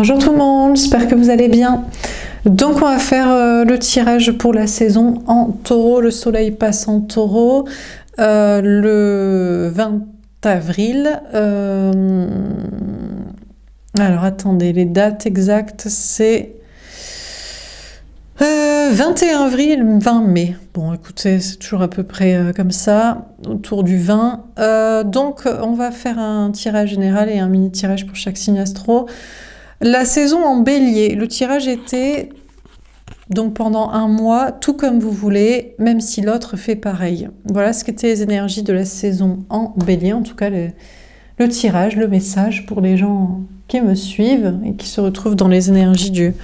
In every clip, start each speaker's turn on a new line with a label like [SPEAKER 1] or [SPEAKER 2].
[SPEAKER 1] Bonjour tout le monde, j'espère que vous allez bien. Donc on va faire le tirage pour la saison en taureau. Le soleil passe en taureau le 20 avril. Alors attendez, les dates exactes c'est 21 avril, 20 mai. Bon écoutez, c'est toujours à peu près comme ça, autour du 20. Donc on va faire un tirage général et un mini tirage pour chaque signe astro. La saison en bélier, le tirage était donc pendant un mois, tout comme vous voulez, même si l'autre fait pareil. Voilà ce qu'étaient les énergies de la saison en bélier, en tout cas le tirage, le message pour les gens qui me suivent et qui se retrouvent dans les énergies du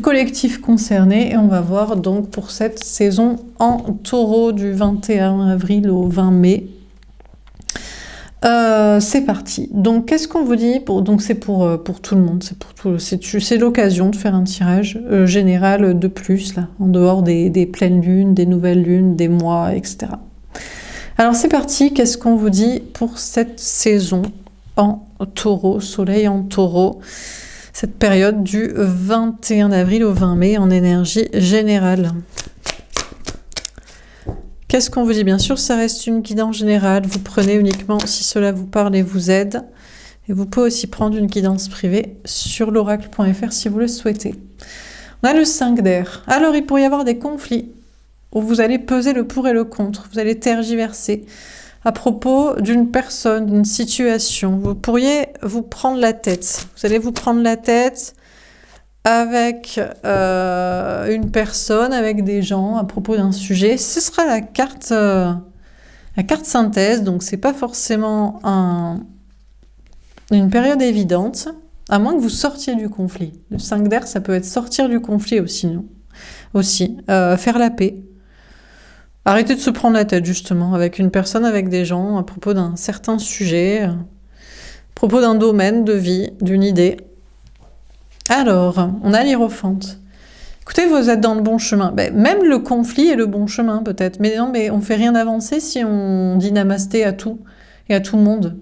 [SPEAKER 1] collectif concerné. Et on va voir donc pour cette saison en taureau du 21 avril au 20 mai. C'est parti. Donc, qu'est-ce qu'on vous dit donc c'est pour tout le monde. C'est l'occasion de faire un tirage général de plus, là, en dehors des pleines lunes, des nouvelles lunes, des mois, etc. Alors, c'est parti. Qu'est-ce qu'on vous dit pour cette saison en taureau, soleil en taureau, cette période du 21 avril au 20 mai en énergie générale? Qu'est-ce qu'on vous dit? Bien sûr, ça reste une guidance générale. Vous prenez uniquement si cela vous parle et vous aide. Et vous pouvez aussi prendre une guidance privée sur l'oracle.fr si vous le souhaitez. On a le 5 d'air. Alors, il pourrait y avoir des conflits où vous allez peser le pour et le contre. Vous allez tergiverser à propos d'une personne, d'une situation. Vous pourriez vous prendre la tête. Vous allez vous prendre la tête avec une personne, avec des gens à propos d'un sujet. Ce sera la carte synthèse, donc c'est pas forcément une période évidente, à moins que vous sortiez du conflit. Le 5 d'air, ça peut être sortir du conflit aussi, non? Aussi, faire la paix. Arrêtez de se prendre la tête, justement, avec une personne, avec des gens, à propos d'un certain sujet, à propos d'un domaine de vie, d'une idée. Alors, on a l'hiérophante. Écoutez, vous êtes dans le bon chemin. Même le conflit est le bon chemin, peut-être. Mais non, mais on fait rien avancer si on dit namasté à tout et à tout le monde.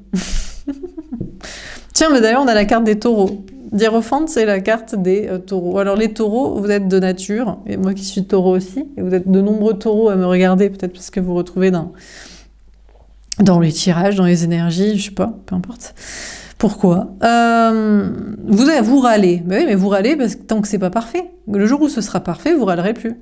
[SPEAKER 1] Tiens, mais d'ailleurs, on a la carte des taureaux. L'hiérophante, c'est la carte des taureaux. Alors, les taureaux, vous êtes de nature, et moi qui suis taureau aussi, et vous êtes de nombreux taureaux à me regarder, peut-être parce que vous vous retrouvez dans les tirages, dans les énergies, je sais pas, peu importe. Pourquoi vous râlez. Oui, mais vous râlez parce que tant que c'est pas parfait. Le jour où ce sera parfait, vous râlerez plus.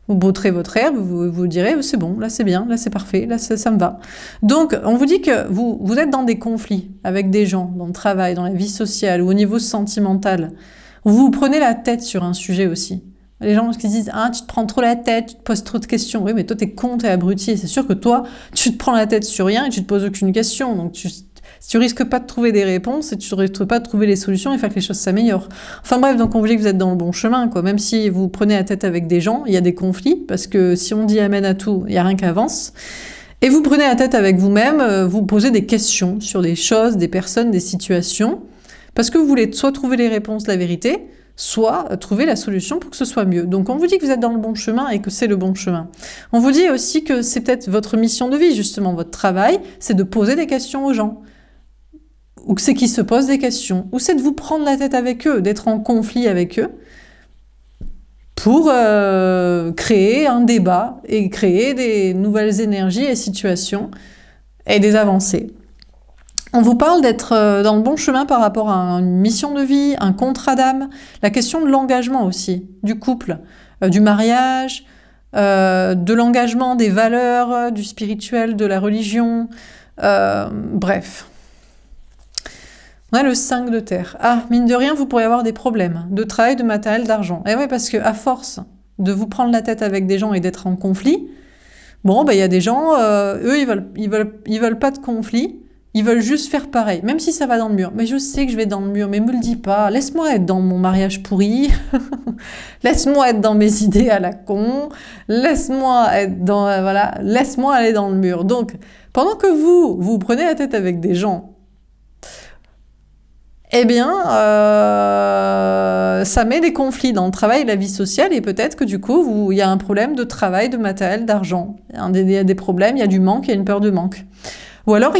[SPEAKER 1] Vous botterez votre herbe, vous direz c'est bon, là c'est bien, là c'est parfait, là ça me va. Donc on vous dit que vous êtes dans des conflits avec des gens, dans le travail, dans la vie sociale ou au niveau sentimental. Vous vous prenez la tête sur un sujet aussi. Les gens qui disent « tu te prends trop la tête, tu te poses trop de questions. » Oui, mais toi t'es con, t'es abruti. C'est sûr que toi, tu te prends la tête sur rien et tu te poses aucune question. Donc tu risques pas de trouver des réponses et tu risques pas de trouver les solutions et faire que les choses s'améliorent. Enfin bref, donc on vous dit que vous êtes dans le bon chemin, quoi. Même si vous prenez la tête avec des gens, il y a des conflits, parce que si on dit amen à tout, il n'y a rien qui avance. Et vous prenez la tête avec vous-même, vous posez des questions sur des choses, des personnes, des situations, parce que vous voulez soit trouver les réponses, la vérité, soit trouver la solution pour que ce soit mieux. Donc on vous dit que vous êtes dans le bon chemin et que c'est le bon chemin. On vous dit aussi que c'est peut-être votre mission de vie, justement, votre travail, c'est de poser des questions aux gens. Ou que c'est qu'ils se posent des questions, ou c'est de vous prendre la tête avec eux, d'être en conflit avec eux, pour créer un débat et créer des nouvelles énergies et situations et des avancées. On vous parle d'être dans le bon chemin par rapport à une mission de vie, un contrat d'âme, la question de l'engagement aussi, du couple, du mariage, de l'engagement, des valeurs, du spirituel, de la religion, bref. On a le 5 de terre. Ah, mine de rien, vous pourriez avoir des problèmes de travail, de matériel, d'argent. Et oui, parce que à force de vous prendre la tête avec des gens et d'être en conflit, bon, il y a des gens, eux, ils veulent pas de conflit, ils veulent juste faire pareil, même si ça va dans le mur. Mais je sais que je vais dans le mur, mais me le dis pas. Laisse-moi être dans mon mariage pourri. Laisse-moi être dans mes idées à la con. Laisse-moi être dans, laisse-moi aller dans le mur. Donc, pendant que vous prenez la tête avec des gens, eh bien, ça met des conflits dans le travail et la vie sociale, et peut-être que du coup, il y a un problème de travail, de matériel, d'argent. Il y a des problèmes, il y a du manque, il y a une peur de manque. Ou alors,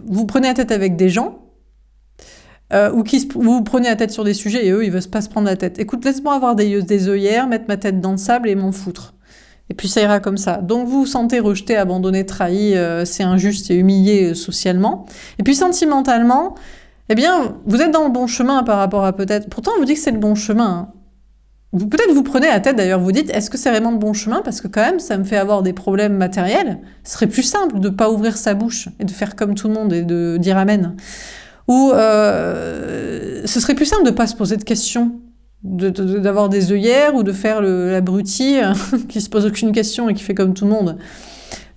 [SPEAKER 1] vous prenez la tête avec des gens, vous vous prenez la tête sur des sujets et eux, ils veulent pas se prendre la tête. Écoute, laisse-moi avoir des œillères, mettre ma tête dans le sable et m'en foutre. Et puis ça ira comme ça. Donc vous vous sentez rejeté, abandonné, trahi, c'est injuste et humilié socialement. Et puis sentimentalement, eh bien, vous êtes dans le bon chemin par rapport à peut-être... Pourtant, on vous dit que c'est le bon chemin. Hein. Peut-être vous prenez la tête d'ailleurs, vous dites, est-ce que c'est vraiment le bon chemin? Parce que quand même, ça me fait avoir des problèmes matériels. Ce serait plus simple de ne pas ouvrir sa bouche et de faire comme tout le monde et de dire amen. Ou ce serait plus simple de ne pas se poser de questions, d'avoir des œillères ou de faire l'abruti qui se pose aucune question et qui fait comme tout le monde.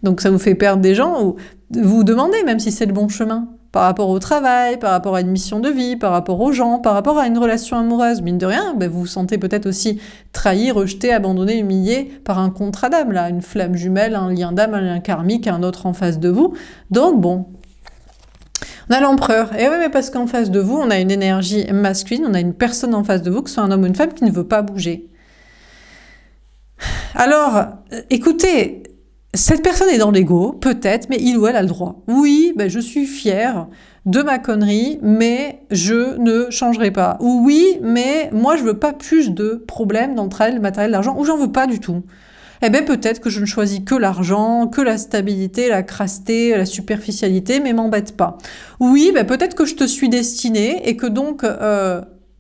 [SPEAKER 1] Donc ça vous fait perdre des gens, ou vous vous demandez même si c'est le bon chemin, par rapport au travail, par rapport à une mission de vie, par rapport aux gens, par rapport à une relation amoureuse. Mine de rien, vous vous sentez peut-être aussi trahi, rejeté, abandonné, humilié par un contrat d'âme, là, une flamme jumelle, un lien d'âme, un lien karmique, un autre en face de vous. Donc bon, on a l'empereur. Et oui, mais parce qu'en face de vous, on a une énergie masculine, on a une personne en face de vous, que ce soit un homme ou une femme, qui ne veut pas bouger. Alors, écoutez, cette personne est dans l'ego, peut-être, mais il ou elle a le droit. Oui, je suis fière de ma connerie, mais je ne changerai pas. Ou oui, mais moi, je veux pas plus de problèmes dans le travail, le matériel, l'argent, ou j'en veux pas du tout. Eh bien, peut-être que je ne choisis que l'argent, que la stabilité, la crasseté, la superficialité, mais m'embête pas. Oui, peut-être que je te suis destiné et que donc...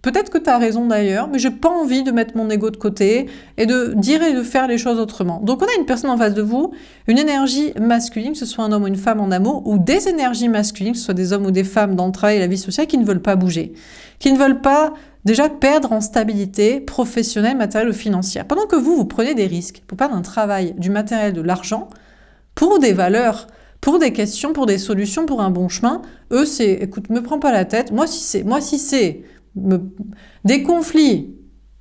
[SPEAKER 1] peut-être que tu as raison d'ailleurs, mais j'ai pas envie de mettre mon ego de côté et de dire et de faire les choses autrement. Donc on a une personne en face de vous, une énergie masculine, que ce soit un homme ou une femme en amour, ou des énergies masculines, que ce soit des hommes ou des femmes dans le travail et la vie sociale, qui ne veulent pas bouger, qui ne veulent pas déjà perdre en stabilité professionnelle, matérielle ou financière. Pendant que vous prenez des risques pour perdre un travail, du matériel, de l'argent, pour des valeurs, pour des questions, pour des solutions, pour un bon chemin, eux c'est, écoute, me prends pas la tête, moi si c'est des conflits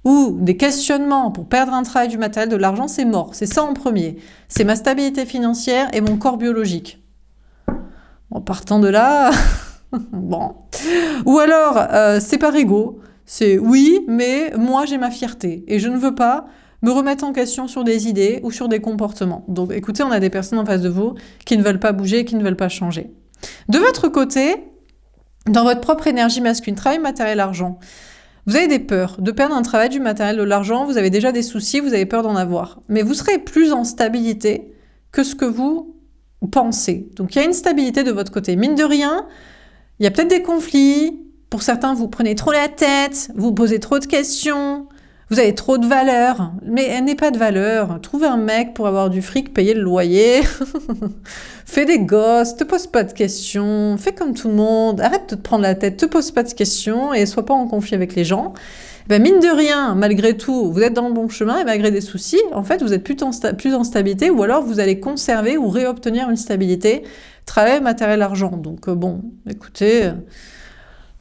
[SPEAKER 1] ou des questionnements pour perdre un travail, du matériel, de l'argent, c'est mort. C'est ça en premier. C'est ma stabilité financière et mon corps biologique. En partant de là, bon. Ou alors, c'est par ego. C'est oui, mais moi j'ai ma fierté et je ne veux pas me remettre en question sur des idées ou sur des comportements. Donc écoutez, on a des personnes en face de vous qui ne veulent pas bouger, qui ne veulent pas changer. De votre côté, dans votre propre énergie masculine, travail, matériel, argent, vous avez des peurs de perdre un travail, du matériel, de l'argent, vous avez déjà des soucis, vous avez peur d'en avoir. Mais vous serez plus en stabilité que ce que vous pensez. Donc il y a une stabilité de votre côté. Mine de rien, il y a peut-être des conflits. Pour certains, vous prenez trop la tête, vous posez trop de questions, vous avez trop de valeur. Mais elle n'est pas de valeur. Trouvez un mec pour avoir du fric, payer le loyer. Fais des gosses, te pose pas de questions, fais comme tout le monde, arrête de te prendre la tête, te pose pas de questions et sois pas en conflit avec les gens. Mine de rien, malgré tout, vous êtes dans le bon chemin et malgré des soucis, en fait, vous êtes plus en stabilité ou alors vous allez conserver ou réobtenir une stabilité, travail, matériel, argent. Donc bon, écoutez,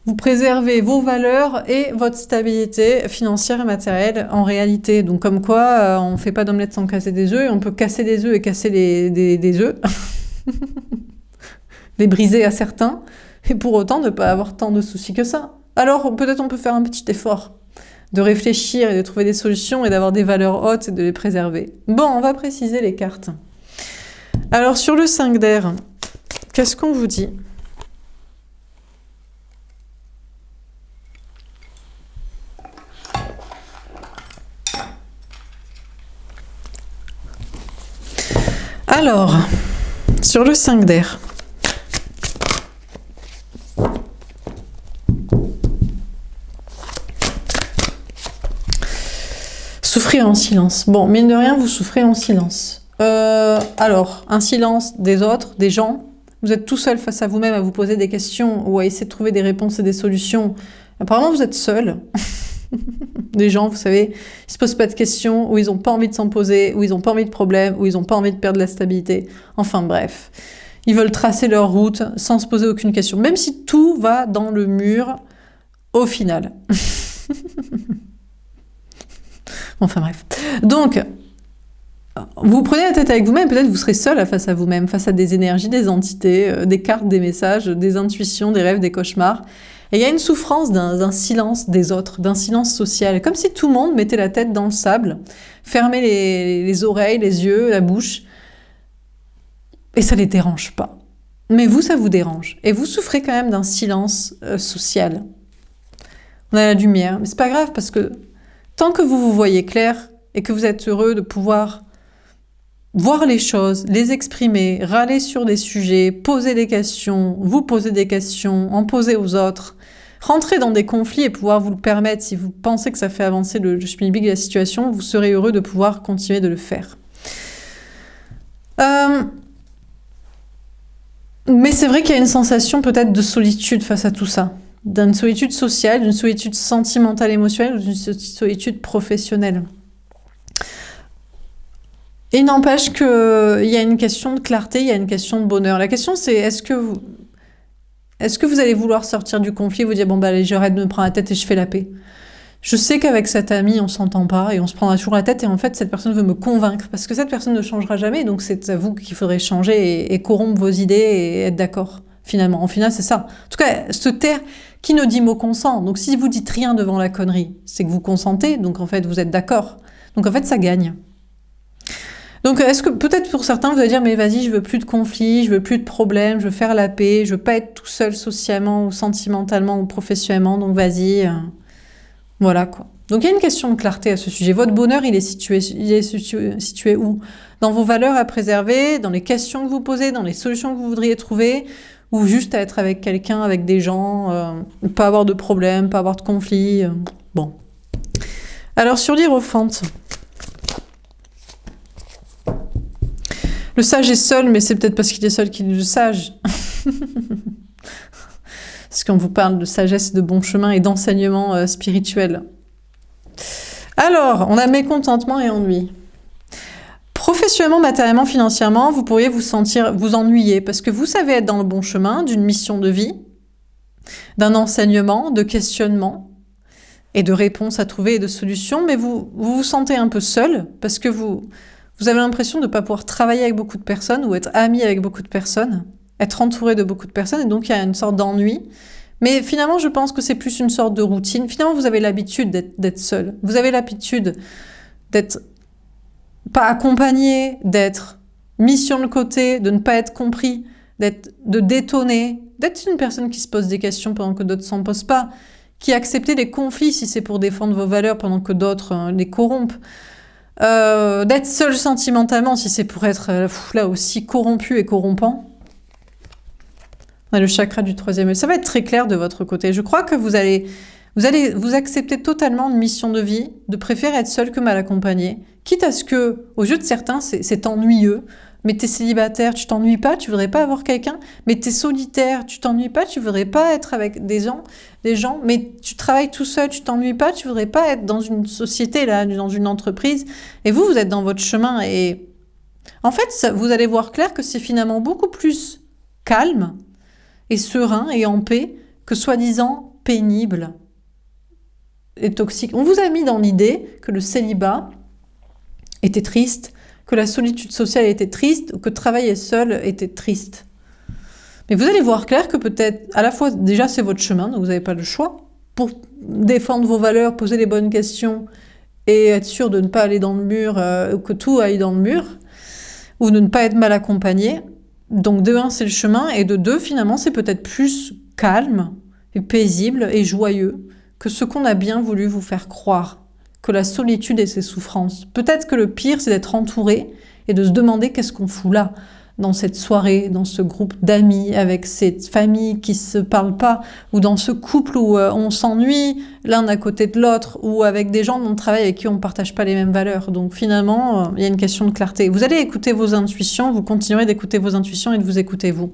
[SPEAKER 1] vous préservez vos valeurs et votre stabilité financière et matérielle en réalité. Donc comme quoi, on fait pas d'omelette sans casser des œufs et on peut casser des œufs et casser des œufs. Les briser à certains, et pour autant ne pas avoir tant de soucis que ça. Alors peut-être on peut faire un petit effort de réfléchir et de trouver des solutions et d'avoir des valeurs hautes et de les préserver. Bon, on va préciser les cartes. Alors sur le 5 d'air, qu'est-ce qu'on vous dit ? Alors, sur le 5 d'air, souffrir en silence. Bon, mine de rien, vous souffrez en silence. Alors, un silence des autres, des gens. Vous êtes tout seul face à vous-même à vous poser des questions ou à essayer de trouver des réponses et des solutions. Apparemment, vous êtes seul. Des gens, vous savez, ils se posent pas de questions, ou ils n'ont pas envie de s'en poser, ou ils n'ont pas envie de problèmes, ou ils n'ont pas envie de perdre la stabilité. Enfin bref, ils veulent tracer leur route sans se poser aucune question, même si tout va dans le mur au final. Enfin bref. Donc, vous prenez la tête avec vous-même, peut-être vous serez seul face à vous-même, face à des énergies, des entités, des cartes, des messages, des intuitions, des rêves, des cauchemars. Et il y a une souffrance d'un silence des autres, d'un silence social, comme si tout le monde mettait la tête dans le sable, fermait les oreilles, les yeux, la bouche, et ça ne les dérange pas. Mais vous, ça vous dérange. Et vous souffrez quand même d'un silence social. On a la lumière, mais c'est pas grave parce que tant que vous vous voyez clair et que vous êtes heureux de pouvoir voir les choses, les exprimer, râler sur des sujets, poser des questions, vous poser des questions, en poser aux autres, rentrer dans des conflits et pouvoir vous le permettre, si vous pensez que ça fait avancer le schmilblick de la situation, vous serez heureux de pouvoir continuer de le faire. Mais c'est vrai qu'il y a une sensation peut-être de solitude face à tout ça. D'une solitude sociale, d'une solitude sentimentale, émotionnelle ou d'une solitude professionnelle. Et il n'empêche qu'il y a une question de clarté, il y a une question de bonheur. La question c'est est-ce que vous allez vouloir sortir du conflit et vous dire bon bah allez j'arrête de me prendre la tête et je fais la paix. Je sais qu'avec cet ami on s'entend pas et on se prendra toujours la tête et en fait cette personne veut me convaincre parce que cette personne ne changera jamais donc c'est à vous qu'il faudrait changer et corrompre vos idées et être d'accord finalement. En final c'est ça. En tout cas se taire, qui ne dit mot consent. Donc si vous dites rien devant la connerie, c'est que vous consentez donc en fait vous êtes d'accord. Donc en fait ça gagne. Donc, est-ce que peut-être pour certains, vous allez dire, mais vas-y, je veux plus de conflits, je veux plus de problèmes, je veux faire la paix, je veux pas être tout seul socialement ou sentimentalement ou professionnellement, donc vas-y, voilà quoi. Donc, il y a une question de clarté à ce sujet. Votre bonheur, il est situé où? Dans vos valeurs à préserver, dans les questions que vous posez, dans les solutions que vous voudriez trouver, ou juste à être avec quelqu'un, avec des gens, pas avoir de problèmes, pas avoir de conflits, bon. Alors, sur l'Hiérophante. Le sage est seul, mais c'est peut-être parce qu'il est seul qu'il est le sage. Parce qu'on vous parle de sagesse, de bon chemin et d'enseignement spirituel. Alors, on a mécontentement et ennui. Professionnellement, matériellement, financièrement, vous pourriez vous ennuyer parce que vous savez être dans le bon chemin d'une mission de vie, d'un enseignement, de questionnement et de réponses à trouver et de solutions, mais vous vous sentez un peu seul parce que vous avez l'impression de ne pas pouvoir travailler avec beaucoup de personnes ou être ami avec beaucoup de personnes, être entouré de beaucoup de personnes, et donc il y a une sorte d'ennui. Mais finalement, je pense que c'est plus une sorte de routine. Finalement, vous avez l'habitude d'être seul. Vous avez l'habitude d'être pas accompagné, d'être mis sur le côté, de ne pas être compris, de détonner, d'être une personne qui se pose des questions pendant que d'autres ne s'en posent pas, qui accepte des conflits si c'est pour défendre vos valeurs pendant que d'autres les corrompent. D'être seul sentimentalement si c'est pour être là aussi corrompu et corrompant. On a le chakra du 3e œil. Ça va être très clair de votre côté. Je crois que vous allez vous accepter totalement une mission de vie, de préférer être seul que mal accompagné, quitte à ce que, aux yeux de certains, c'est ennuyeux. Mais t'es célibataire, tu t'ennuies pas, tu voudrais pas avoir quelqu'un. Mais t'es solitaire, tu t'ennuies pas, tu voudrais pas être avec des gens. Mais tu travailles tout seul, tu t'ennuies pas, tu voudrais pas être dans une société, là, dans une entreprise. Et vous êtes dans votre chemin. Et en fait, vous allez voir clair que c'est finalement beaucoup plus calme et serein et en paix que soi-disant pénible et toxique. On vous a mis dans l'idée que le célibat était triste, que la solitude sociale était triste, ou que travailler seul était triste. Mais vous allez voir clair que peut-être, à la fois, déjà c'est votre chemin, donc vous n'avez pas le choix, pour défendre vos valeurs, poser les bonnes questions, et être sûr de ne pas aller dans le mur, ou que tout aille dans le mur, ou de ne pas être mal accompagné. Donc de 1, c'est le chemin, et de 2, finalement, c'est peut-être plus calme, et paisible, et joyeux, que ce qu'on a bien voulu vous faire croire. Que la solitude et ses souffrances. Peut-être que le pire, c'est d'être entouré et de se demander qu'est-ce qu'on fout là, dans cette soirée, dans ce groupe d'amis, avec cette famille qui se parle pas, ou dans ce couple où on s'ennuie l'un à côté de l'autre, ou avec des gens dont on travaille avec qui on partage pas les mêmes valeurs. Donc finalement, il y a une question de clarté. Vous allez écouter vos intuitions, vous continuerez d'écouter vos intuitions et de vous écouter vous.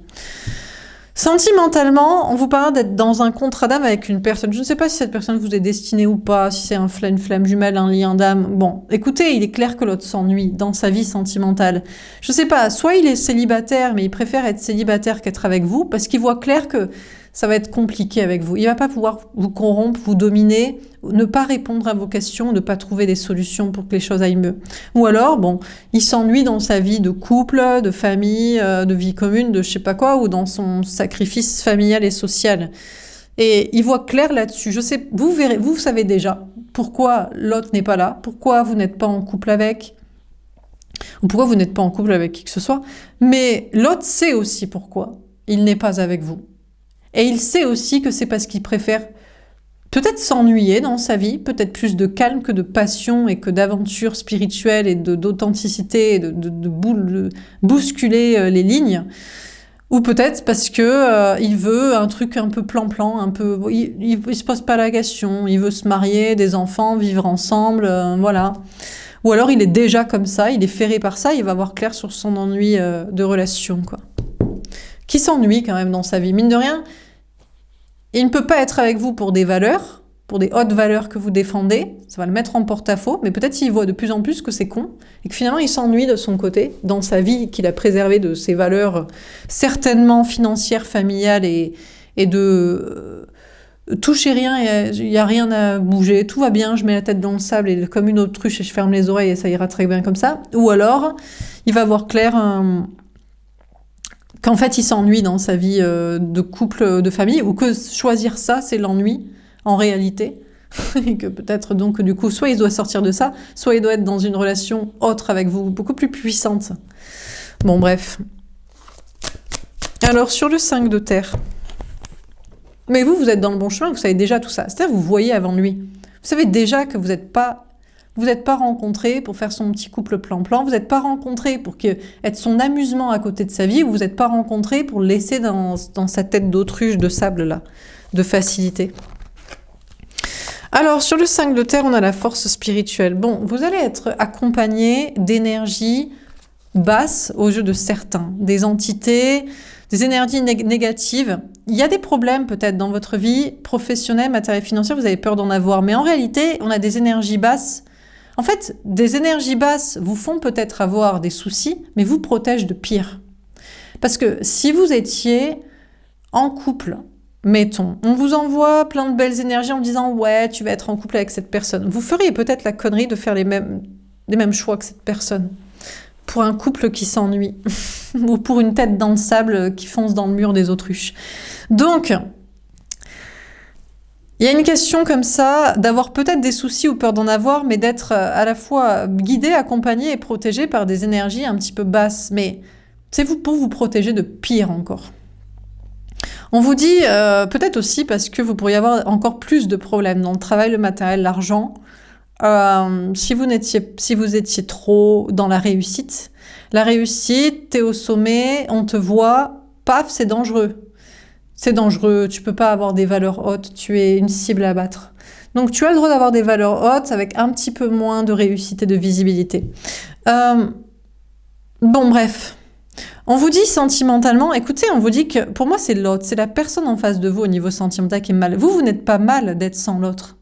[SPEAKER 1] Sentimentalement, on vous parle d'être dans un contrat d'âme avec une personne. Je ne sais pas si cette personne vous est destinée ou pas, si c'est une flamme jumelle, un lien d'âme. Bon, écoutez, il est clair que l'autre s'ennuie dans sa vie sentimentale. Je ne sais pas, soit il est célibataire, mais il préfère être célibataire qu'être avec vous, parce qu'il voit clair que ça va être compliqué avec vous. Il va pas pouvoir vous corrompre, vous dominer, ne pas répondre à vos questions, ne pas trouver des solutions pour que les choses aillent mieux. Ou alors, bon, il s'ennuie dans sa vie de couple, de famille, de vie commune, de je sais pas quoi, ou dans son sacrifice familial et social. Et il voit clair là-dessus. Je sais, vous verrez, vous savez déjà pourquoi l'autre n'est pas là, pourquoi vous n'êtes pas en couple avec, ou pourquoi vous n'êtes pas en couple avec qui que ce soit. Mais l'autre sait aussi pourquoi. il n'est pas avec vous. Et il sait aussi que c'est parce qu'il préfère peut-être s'ennuyer dans sa vie, peut-être plus de calme que de passion et que d'aventure spirituelle et d'authenticité, et de bousculer les lignes. Ou peut-être parce que il veut un truc un peu plan-plan, un peu, il se pose pas la question, il veut se marier, des enfants, vivre ensemble, voilà. Ou alors il est déjà comme ça, il est ferré par ça, il va voir clair sur son ennui de relation, quoi. Qui s'ennuie quand même dans sa vie, mine de rien. Il ne peut pas être avec vous pour des valeurs, pour des hautes valeurs que vous défendez, ça va le mettre en porte-à-faux, mais peut-être qu'il voit de plus en plus que c'est con, et que finalement il s'ennuie de son côté, dans sa vie qu'il a préservée de ses valeurs certainement financières, familiales, et de toucher rien, il n'y a rien à bouger, tout va bien, je mets la tête dans le sable et comme une autruche et je ferme les oreilles et ça ira très bien comme ça. Ou alors, il va voir clair qu'en fait il s'ennuie dans sa vie de couple, de famille, ou que choisir ça, c'est l'ennui en réalité. Et que peut-être donc du coup, soit il doit sortir de ça, soit il doit être dans une relation autre avec vous, beaucoup plus puissante. Bon bref. Alors sur le 5 de terre. Mais vous êtes dans le bon chemin, vous savez déjà tout ça. C'est-à-dire vous voyez avant lui. Vous savez déjà que vous n'êtes pas rencontrés pour faire son petit couple plan-plan, vous n'êtes pas rencontrés pour être son amusement à côté de sa vie, ou vous n'êtes pas rencontrés pour le laisser dans sa tête d'autruche de sable là, de facilité. Alors, sur le 5 de terre, on a la force spirituelle. Bon, vous allez être accompagné d'énergies basses aux yeux de certains, des entités, des énergies négatives. Il y a des problèmes peut-être dans votre vie professionnelle, matérielle, financière, vous avez peur d'en avoir, mais en réalité, on a des énergies basses. En fait, des énergies basses vous font peut-être avoir des soucis, mais vous protègent de pire. Parce que si vous étiez en couple, mettons, on vous envoie plein de belles énergies en disant « Ouais, tu vas être en couple avec cette personne ». Vous feriez peut-être la connerie de faire les mêmes choix que cette personne. Pour un couple qui s'ennuie. Ou pour une tête dans le sable qui fonce dans le mur des autruches. Donc, il y a une question comme ça, d'avoir peut-être des soucis ou peur d'en avoir, mais d'être à la fois guidé, accompagné et protégé par des énergies un petit peu basses. Mais c'est pour vous protéger de pire encore. On vous dit, peut-être aussi parce que vous pourriez avoir encore plus de problèmes dans le travail, le matériel, l'argent. Si vous étiez trop dans la réussite, t'es au sommet, on te voit, paf, c'est dangereux. C'est dangereux, tu peux pas avoir des valeurs hautes, tu es une cible à battre. Donc tu as le droit d'avoir des valeurs hautes avec un petit peu moins de réussite et de visibilité. Bon, bref. On vous dit sentimentalement, écoutez, on vous dit que pour moi c'est l'autre, c'est la personne en face de vous au niveau sentimental qui est mal. Vous n'êtes pas mal d'être sans l'autre.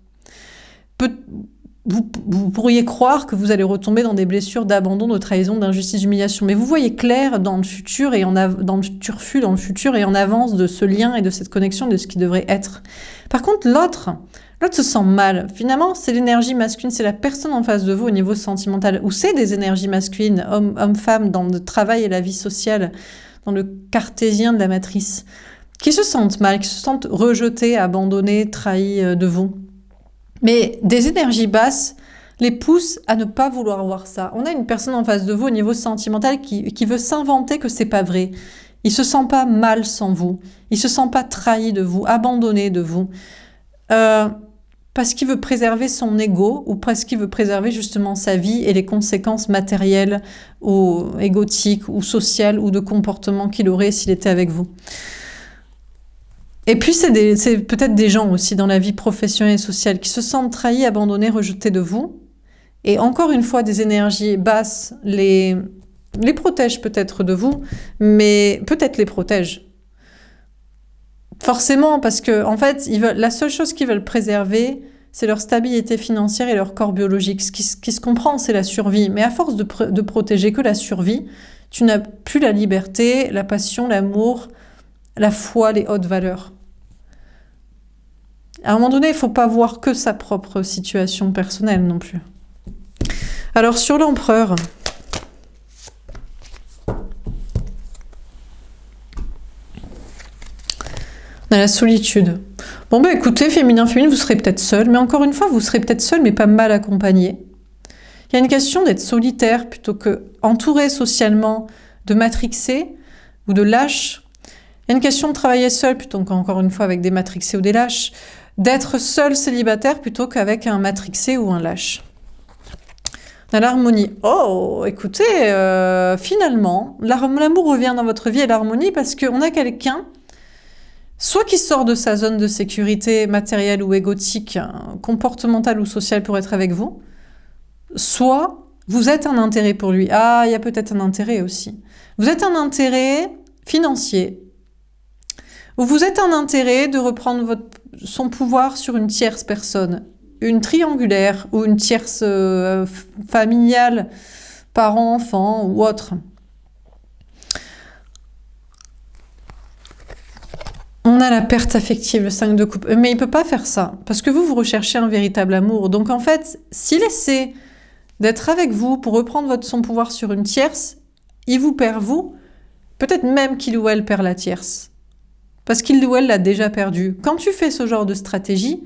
[SPEAKER 1] Vous pourriez croire que vous allez retomber dans des blessures d'abandon, de trahison, d'injustice, d'humiliation, mais vous voyez clair dans le futur et dans le turfu, dans le futur et en avance de ce lien et de cette connexion de ce qui devrait être. Par contre, l'autre se sent mal. Finalement, c'est l'énergie masculine, c'est la personne en face de vous au niveau sentimental, ou c'est des énergies masculines, hommes-femmes, dans le travail et la vie sociale, dans le cartésien de la matrice, qui se sentent mal, qui se sentent rejetés, abandonnés, trahis de vous. Mais des énergies basses les poussent à ne pas vouloir voir ça. On a une personne en face de vous au niveau sentimental qui veut s'inventer que c'est pas vrai. Il se sent pas mal sans vous. Il se sent pas trahi de vous, abandonné de vous. Parce qu'il veut préserver son ego ou parce qu'il veut préserver justement sa vie et les conséquences matérielles ou égotiques ou sociales ou de comportement qu'il aurait s'il était avec vous. Et puis, c'est peut-être des gens aussi dans la vie professionnelle et sociale qui se sentent trahis, abandonnés, rejetés de vous. Et encore une fois, des énergies basses les protègent peut-être de vous, mais peut-être les protègent. Forcément, parce que en fait, la seule chose qu'ils veulent préserver, c'est leur stabilité financière et leur corps biologique. Ce qui se comprend, c'est la survie. Mais à force de protéger que la survie, tu n'as plus la liberté, la passion, l'amour, la foi, les hautes valeurs. À un moment donné, il ne faut pas voir que sa propre situation personnelle non plus. Alors, sur l'empereur, on a la solitude. Bon, bah écoutez, féminin, vous serez peut-être seul, mais encore une fois, vous serez peut-être seul, mais pas mal accompagné. Il y a une question d'être solitaire plutôt que entouré socialement, de matrixé ou de lâche. Il y a une question de travailler seul plutôt qu'encore une fois avec des matrixés ou des lâches. D'être seul célibataire plutôt qu'avec un matrixé ou un lâche. On a l'harmonie. Oh, écoutez, finalement, l'amour revient dans votre vie et l'harmonie parce qu'on a quelqu'un, soit qui sort de sa zone de sécurité matérielle ou égotique, comportementale ou sociale pour être avec vous, soit vous êtes un intérêt pour lui. Ah, il y a peut-être un intérêt aussi. Vous êtes un intérêt financier. Ou vous êtes un intérêt de reprendre son pouvoir sur une tierce personne. Une triangulaire ou une tierce familiale, parents, enfants ou autre. On a la perte affective, le 5 de coupe. Mais il ne peut pas faire ça, parce que vous recherchez un véritable amour. Donc en fait, s'il essaie d'être avec vous pour reprendre son pouvoir sur une tierce, il vous perd vous, peut-être même qu'il ou elle perd la tierce. Parce qu'il ou elle l'a déjà perdu. Quand tu fais ce genre de stratégie,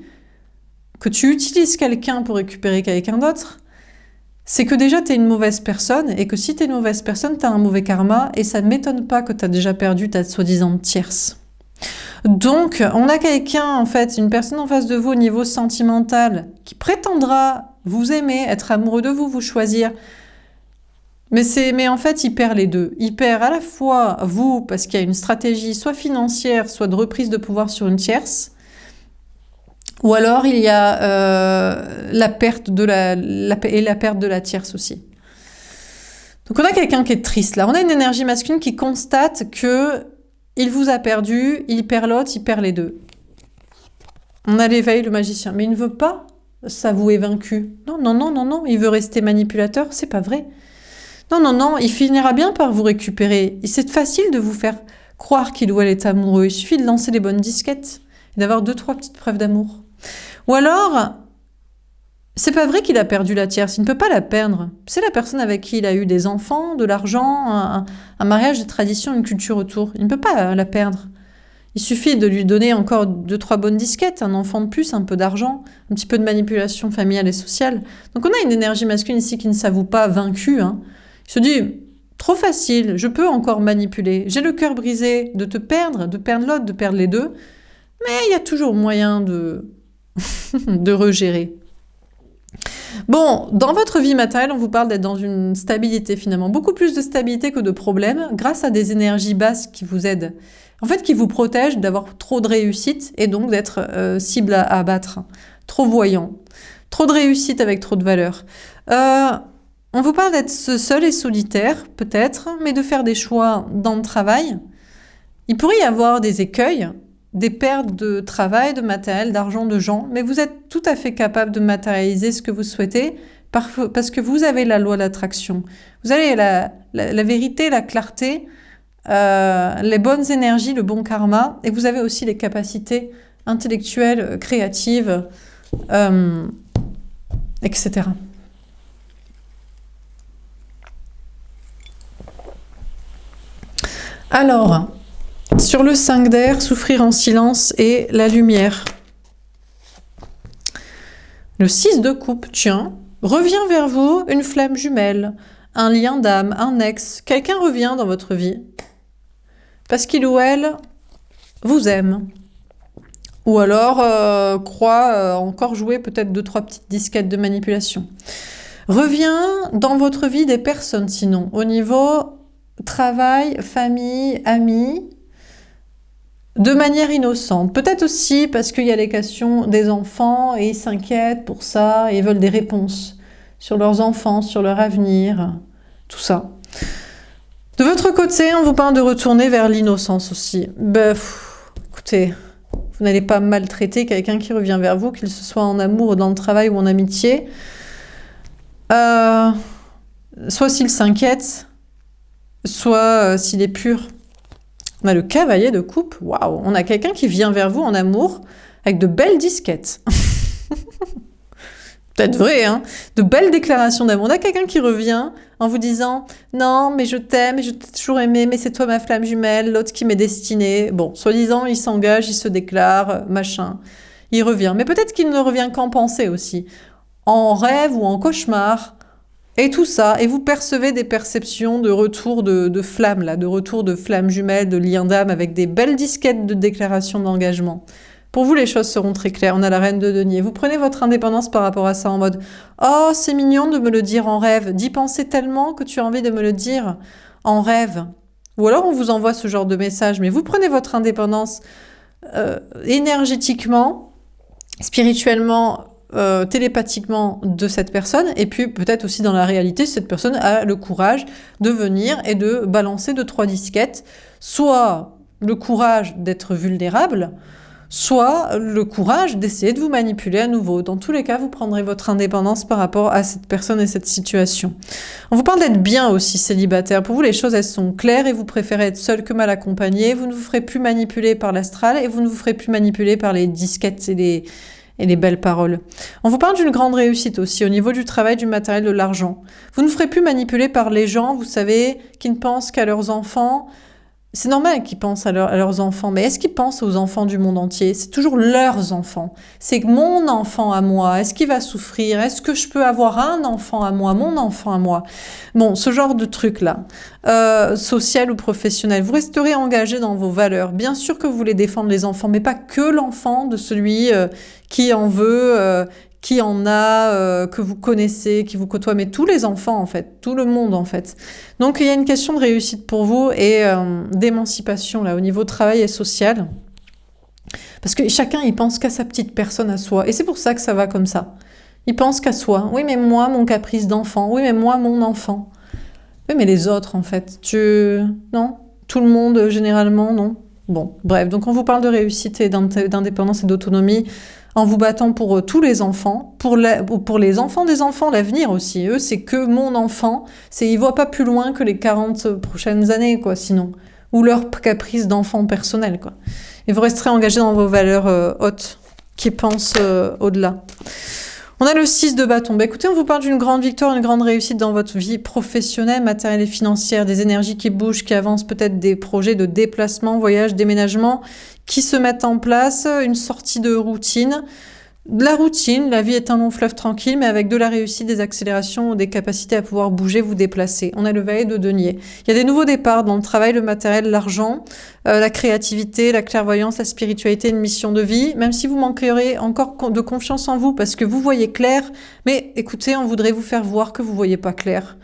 [SPEAKER 1] que tu utilises quelqu'un pour récupérer quelqu'un d'autre, c'est que déjà tu es une mauvaise personne, et que si tu es une mauvaise personne, tu as un mauvais karma, et ça ne m'étonne pas que tu as déjà perdu ta soi-disant tierce. Donc, on a quelqu'un, en fait, une personne en face de vous au niveau sentimental, qui prétendra vous aimer, être amoureux de vous, vous choisir. Mais en fait, il perd les deux. Il perd à la fois vous, parce qu'il y a une stratégie soit financière, soit de reprise de pouvoir sur une tierce, ou alors il y a la perte de la perte de la tierce aussi. Donc on a quelqu'un qui est triste là. On a une énergie masculine qui constate que il vous a perdu, il perd l'autre, il perd les deux. On a l'éveil, le magicien, mais il ne veut pas s'avouer vaincu. Non, non, non, non, non, il veut rester manipulateur, c'est pas vrai. Non, non, non, il finira bien par vous récupérer. C'est facile de vous faire croire qu'il ou elle est amoureux. Il suffit de lancer les bonnes disquettes et d'avoir 2-3 petites preuves d'amour. Ou alors, c'est pas vrai qu'il a perdu la tierce, il ne peut pas la perdre. C'est la personne avec qui il a eu des enfants, de l'argent, un mariage, des traditions, une culture autour. Il ne peut pas la perdre. Il suffit de lui donner encore 2-3 bonnes disquettes, un enfant de plus, un peu d'argent, un petit peu de manipulation familiale et sociale. Donc on a une énergie masculine ici qui ne s'avoue pas vaincue. Il se dit, trop facile, je peux encore manipuler. J'ai le cœur brisé de te perdre, de perdre l'autre, de perdre les deux. Mais il y a toujours moyen de regérer. Bon, dans votre vie matérielle, on vous parle d'être dans une stabilité finalement. Beaucoup plus de stabilité que de problèmes grâce à des énergies basses qui vous aident. En fait, qui vous protègent d'avoir trop de réussite et donc d'être cible à abattre. Trop voyant. Trop de réussite avec trop de valeur. On vous parle d'être seul et solitaire, peut-être, mais de faire des choix dans le travail. Il pourrait y avoir des écueils, des pertes de travail, de matériel, d'argent, de gens, mais vous êtes tout à fait capable de matérialiser ce que vous souhaitez parce que vous avez la loi d'attraction. Vous avez la vérité, la clarté, les bonnes énergies, le bon karma, et vous avez aussi les capacités intellectuelles, créatives, etc. Alors, sur le 5 d'air, souffrir en silence et la lumière. Le 6 de coupe, tiens, revient vers vous une flamme jumelle, un lien d'âme, un ex. Quelqu'un revient dans votre vie parce qu'il ou elle vous aime. Ou alors croit encore jouer peut-être 2-3 petites disquettes de manipulation. Revient dans votre vie des personnes sinon, au niveau travail, famille, amis, de manière innocente. Peut-être aussi parce qu'il y a les questions des enfants et ils s'inquiètent pour ça et ils veulent des réponses sur leurs enfants, sur leur avenir, tout ça. De votre côté, on vous parle de retourner vers l'innocence aussi. Écoutez, vous n'allez pas maltraiter quelqu'un qui revient vers vous, qu'il se soit en amour, dans le travail ou en amitié. Soit s'il s'inquiète, soit s'il est pur. On a le cavalier de coupe. Waouh, on a quelqu'un qui vient vers vous en amour avec de belles disquettes. Peut-être vrai, hein. De belles déclarations d'amour. On a quelqu'un qui revient en vous disant « Non, mais je t'aime, et je t'ai toujours aimé, mais c'est toi ma flamme jumelle, l'autre qui m'est destinée. » Bon, soi-disant, il s'engage, il se déclare, machin. Il revient. Mais peut-être qu'il ne revient qu'en pensée aussi. En rêve ou en cauchemar. Et tout ça, et vous percevez des perceptions de retour de flammes, là, de retour de flammes jumelles, de liens d'âme, avec des belles disquettes de déclaration d'engagement. Pour vous, les choses seront très claires. On a la reine de denier. Vous prenez votre indépendance par rapport à ça en mode « Oh, c'est mignon de me le dire en rêve, d'y penser tellement que tu as envie de me le dire en rêve. » Ou alors on vous envoie ce genre de message, mais vous prenez votre indépendance énergétiquement, spirituellement, télépathiquement de cette personne, et puis peut-être aussi dans la réalité, cette personne a le courage de venir et de balancer 2-3 disquettes, soit le courage d'être vulnérable, soit le courage d'essayer de vous manipuler à nouveau. Dans tous les cas, vous prendrez votre indépendance par rapport à cette personne et cette situation. On vous parle d'être bien aussi célibataire. Pour vous, les choses, elles sont claires et vous préférez être seul que mal accompagné. Vous ne vous ferez plus manipuler par l'astral et vous ne vous ferez plus manipuler par les disquettes et les belles paroles. On vous parle d'une grande réussite aussi au niveau du travail, du matériel, de l'argent. Vous ne ferez plus manipuler par les gens, vous savez, qui ne pensent qu'à leurs enfants. C'est normal qu'ils pensent à leurs enfants, mais est-ce qu'ils pensent aux enfants du monde entier? C'est toujours leurs enfants. C'est mon enfant à moi. Est-ce qu'il va souffrir? Est-ce que je peux avoir un enfant à moi, mon enfant à moi? Bon, ce genre de truc-là, social ou professionnel, vous resterez engagé dans vos valeurs. Bien sûr que vous voulez défendre les enfants, mais pas que l'enfant de celui qui en veut, qui en a, que vous connaissez, qui vous côtoie, mais tous les enfants en fait, tout le monde en fait. Donc il y a une question de réussite pour vous et d'émancipation là au niveau travail et social. Parce que chacun il pense qu'à sa petite personne à soi et c'est pour ça que ça va comme ça. Il pense qu'à soi. Oui mais moi mon caprice d'enfant. Oui mais moi mon enfant. Oui mais les autres en fait. Non, tout le monde généralement non. Bon bref donc on vous parle de réussite et d'indépendance et d'autonomie. En vous battant pour tous les enfants, pour les enfants des enfants, l'avenir aussi. Eux, c'est que mon enfant, ils voient pas plus loin que les 40 prochaines années, quoi, sinon. Ou leur caprice d'enfant personnel, quoi. Et vous resterez engagé dans vos valeurs hautes, qui pensent au-delà. On a le 6 de bâton. Bah, écoutez, on vous parle d'une grande victoire, une grande réussite dans votre vie professionnelle, matérielle et financière, des énergies qui bougent, qui avancent, peut-être des projets de déplacement, voyage, déménagement, qui se mettent en place, une sortie de routine. La routine, la vie est un long fleuve tranquille, mais avec de la réussite, des accélérations, des capacités à pouvoir bouger, vous déplacer. On a le valet de denier. Il y a des nouveaux départs dans le travail, le matériel, l'argent, la créativité, la clairvoyance, la spiritualité, une mission de vie, même si vous manquerez encore de confiance en vous, parce que vous voyez clair, mais écoutez, on voudrait vous faire voir que vous voyez pas clair.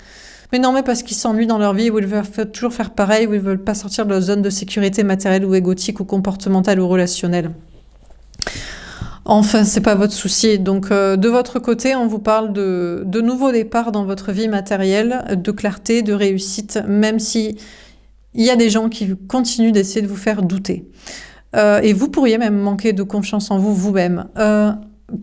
[SPEAKER 1] Mais non, mais parce qu'ils s'ennuient dans leur vie, ou ils veulent toujours faire pareil, ou ils veulent pas sortir de leur zone de sécurité matérielle ou égotique ou comportementale ou relationnelle. Enfin, c'est pas votre souci. Donc, de votre côté, on vous parle de nouveaux départs dans votre vie matérielle, de clarté, de réussite, même si il y a des gens qui continuent d'essayer de vous faire douter. Et vous pourriez même manquer de confiance en vous-même.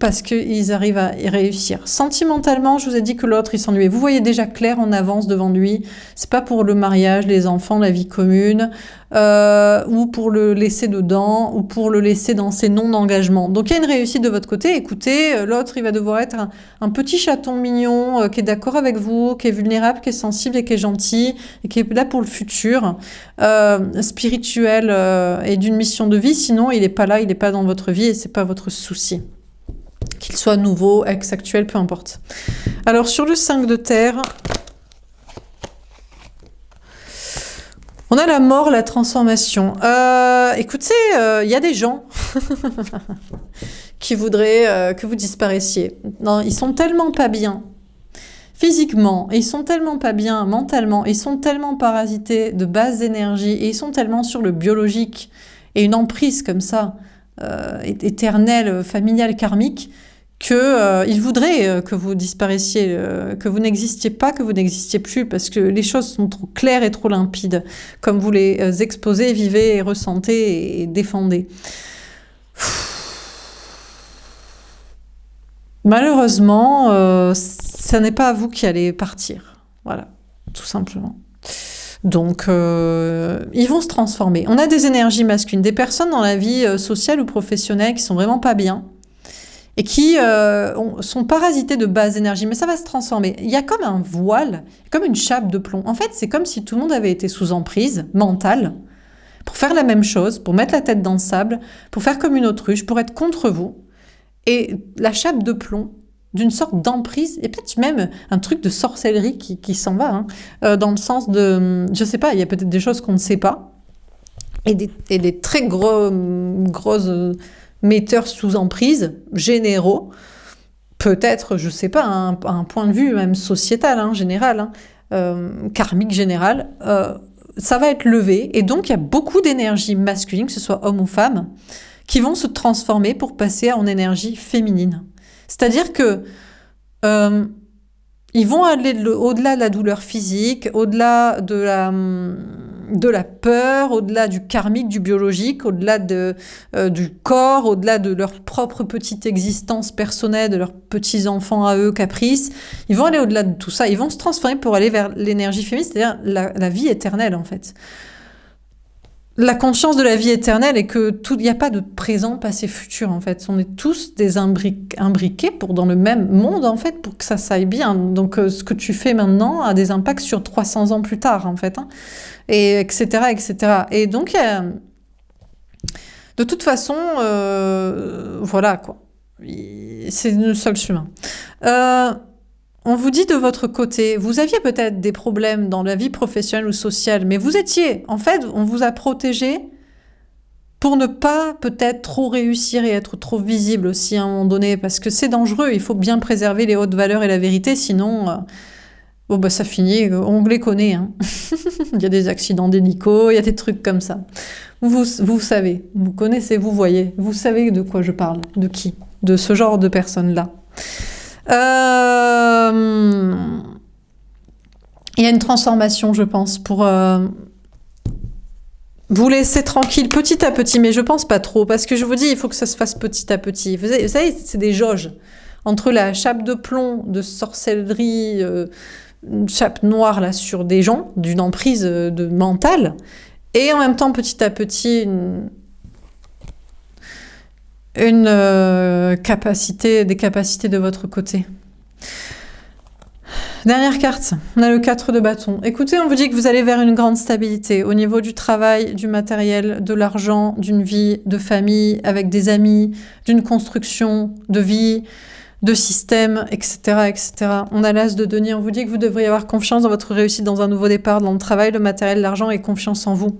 [SPEAKER 1] Parce qu'ils arrivent à y réussir. Sentimentalement, je vous ai dit que l'autre, il s'ennuyait. Vous voyez déjà clair en avance devant lui. C'est pas pour le mariage, les enfants, la vie commune, ou pour le laisser dedans, ou pour le laisser dans ses non-engagements. Donc il y a une réussite de votre côté. Écoutez, l'autre, il va devoir être un petit chaton mignon, qui est d'accord avec vous, qui est vulnérable, qui est sensible et qui est gentil, et qui est là pour le futur, spirituel et d'une mission de vie. Sinon, il est pas là, il est pas dans votre vie et c'est pas votre souci. Qu'il soit nouveau, ex-actuel, peu importe. Alors, sur le 5 de terre, on a la mort, la transformation. Écoutez, il y a des gens qui voudraient que vous disparaissiez. Non, ils sont tellement pas bien physiquement, et ils sont tellement pas bien mentalement, ils sont tellement parasités de basse énergie, et ils sont tellement sur le biologique, et une emprise comme ça, éternelle, familiale, karmique, qu'ils voudraient que vous disparaissiez, que vous n'existiez pas, que vous n'existiez plus, parce que les choses sont trop claires et trop limpides, comme vous les exposez, vivez, et ressentez et défendez. Malheureusement, ça n'est pas à vous qui allez partir. Voilà, tout simplement. Donc, ils vont se transformer. On a des énergies masculines, des personnes dans la vie sociale ou professionnelle qui sont vraiment pas bien et qui sont parasitées de basse énergie, mais ça va se transformer. Il y a comme un voile, comme une chape de plomb. En fait, c'est comme si tout le monde avait été sous emprise mentale pour faire la même chose, pour mettre la tête dans le sable, pour faire comme une autruche, pour être contre vous. Et la chape de plomb d'une sorte d'emprise, et peut-être même un truc de sorcellerie qui s'en va, hein, dans le sens de, je sais pas, il y a peut-être des choses qu'on ne sait pas, et des très grosses metteurs sous emprise, généraux, peut-être, je sais pas, un point de vue même sociétal, hein, général, hein, karmique général, ça va être levé, et donc il y a beaucoup d'énergie masculine, que ce soit homme ou femme, qui vont se transformer pour passer en énergie féminine. C'est-à-dire que ils vont aller au-delà de la douleur physique, au-delà de la peur, au-delà du karmique, du biologique, au-delà du corps, au-delà de leur propre petite existence personnelle, de leurs petits-enfants à eux, caprices. Ils vont aller au-delà de tout ça. Ils vont se transformer pour aller vers l'énergie féminine, c'est-à-dire la vie éternelle, en fait. La conscience de la vie éternelle est que il n'y a pas de présent, passé, futur, en fait. On est tous des imbriqués dans le même monde, en fait, pour que ça s'aille bien. Donc, ce que tu fais maintenant a des impacts sur 300 ans plus tard, en fait, hein, et etc., etc. Et donc, de toute façon, voilà, quoi. C'est le seul chemin. On vous dit de votre côté, vous aviez peut-être des problèmes dans la vie professionnelle ou sociale, mais en fait, on vous a protégé pour ne pas peut-être trop réussir et être trop visible aussi à un moment donné, parce que c'est dangereux, il faut bien préserver les hautes valeurs et la vérité, sinon, ça finit, on les connaît, hein. Il y a des accidents d'hélico, il y a des trucs comme ça. Vous savez, vous connaissez, vous voyez, vous savez de quoi je parle, de qui, de ce genre de personnes-là. Il y a une transformation, je pense, pour vous laisser tranquille petit à petit, mais je pense pas trop, parce que je vous dis, il faut que ça se fasse petit à petit. Vous savez, c'est des jauges entre la chape de plomb de sorcellerie, une chape noire là sur des gens, d'une emprise de mentale, et en même temps, petit à petit, des capacités de votre côté. Dernière carte, on a le 4 de bâton. Écoutez, on vous dit que vous allez vers une grande stabilité au niveau du travail, du matériel, de l'argent, d'une vie de famille, avec des amis, d'une construction de vie, de système, etc., etc. On a l'as de denier, on vous dit que vous devriez avoir confiance dans votre réussite dans un nouveau départ, dans le travail, le matériel, l'argent et confiance en vous.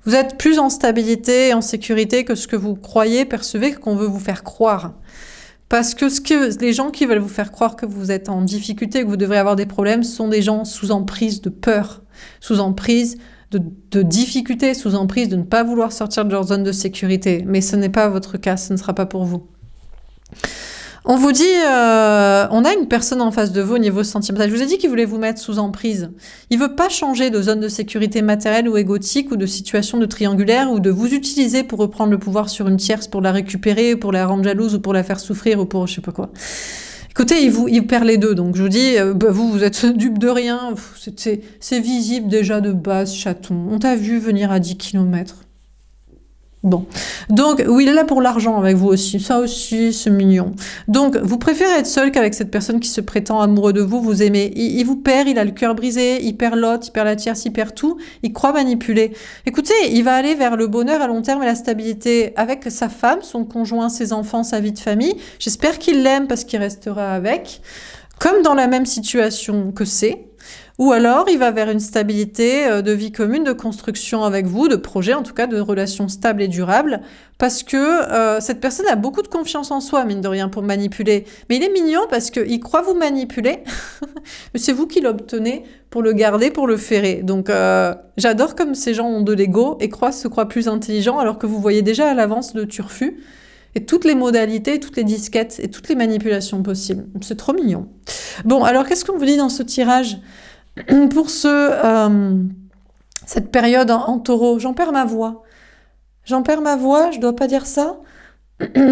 [SPEAKER 1] Vous êtes plus en stabilité et en sécurité que ce que vous croyez, percevez, qu'on veut vous faire croire. Parce que les gens qui veulent vous faire croire que vous êtes en difficulté, que vous devrez avoir des problèmes, sont des gens sous emprise de peur, sous emprise de difficulté, sous emprise de ne pas vouloir sortir de leur zone de sécurité. Mais ce n'est pas votre cas, ce ne sera pas pour vous. On vous dit, on a une personne en face de vous au niveau sentimental. Je vous ai dit qu'il voulait vous mettre sous emprise. Il veut pas changer de zone de sécurité matérielle ou égotique ou de situation de triangulaire ou de vous utiliser pour reprendre le pouvoir sur une tierce pour la récupérer, pour la rendre jalouse ou pour la faire souffrir ou pour je sais pas quoi. Écoutez, il perd les deux. Donc je vous dis, vous êtes dupe de rien. C'est visible déjà de base, chaton. On t'a vu venir à 10 km. Bon, donc oui, il est là pour l'argent avec vous aussi, ça aussi c'est mignon. Donc vous préférez être seul qu'avec cette personne qui se prétend amoureux de vous, vous aimez. Il vous perd, il a le cœur brisé, il perd l'autre, il perd la tierce, il perd tout, il croit manipuler. Écoutez, il va aller vers le bonheur à long terme et la stabilité avec sa femme, son conjoint, ses enfants, sa vie de famille. J'espère qu'il l'aime parce qu'il restera avec, comme dans la même situation que c'est. Ou alors, il va vers une stabilité de vie commune, de construction avec vous, de projet, en tout cas de relations stables et durables, parce que cette personne a beaucoup de confiance en soi, mine de rien, pour manipuler. Mais il est mignon parce qu'il croit vous manipuler, mais c'est vous qui l'obtenez pour le garder, pour le ferrer. Donc, j'adore comme ces gens ont de l'ego et se croient plus intelligents, alors que vous voyez déjà à l'avance le turfu, et toutes les modalités, toutes les disquettes, et toutes les manipulations possibles. C'est trop mignon. Bon, alors qu'est-ce qu'on vous dit dans ce tirage ? Pour cette période en taureau, j'en perds ma voix. Je dois pas dire ça.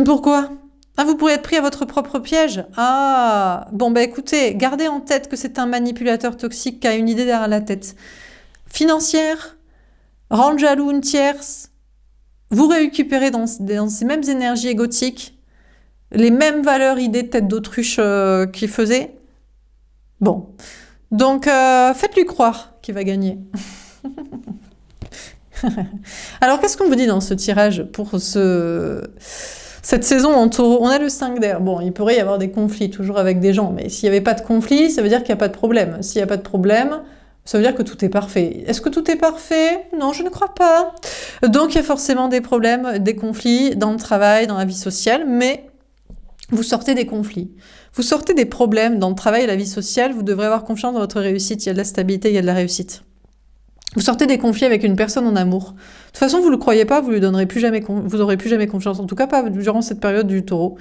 [SPEAKER 1] Pourquoi ? Ah, vous pourrez être pris à votre propre piège. Ah, bon, écoutez, gardez en tête que c'est un manipulateur toxique qui a une idée derrière la tête. Financière, rendre jaloux une tierce, vous récupérez dans ces mêmes énergies égotiques, les mêmes valeurs, idées de tête d'autruche qu'il faisait. Bon. Donc, faites-lui croire qu'il va gagner. Alors, qu'est-ce qu'on vous dit dans ce tirage pour Cette saison en taureau, on a le 5 d'air. Bon, il pourrait y avoir des conflits toujours avec des gens, mais s'il n'y avait pas de conflit, ça veut dire qu'il n'y a pas de problème. S'il n'y a pas de problème, ça veut dire que tout est parfait. Est-ce que tout est parfait? Non, je ne crois pas. Donc il y a forcément des problèmes, des conflits dans le travail, dans la vie sociale, mais vous sortez des conflits. Vous sortez des problèmes dans le travail et la vie sociale, vous devrez avoir confiance dans votre réussite. Il y a de la stabilité, il y a de la réussite. Vous sortez des conflits avec une personne en amour. De toute façon, vous ne le croyez pas, vous lui donnerez plus jamais, vous aurez plus jamais confiance. En tout cas, pas durant cette période du taureau.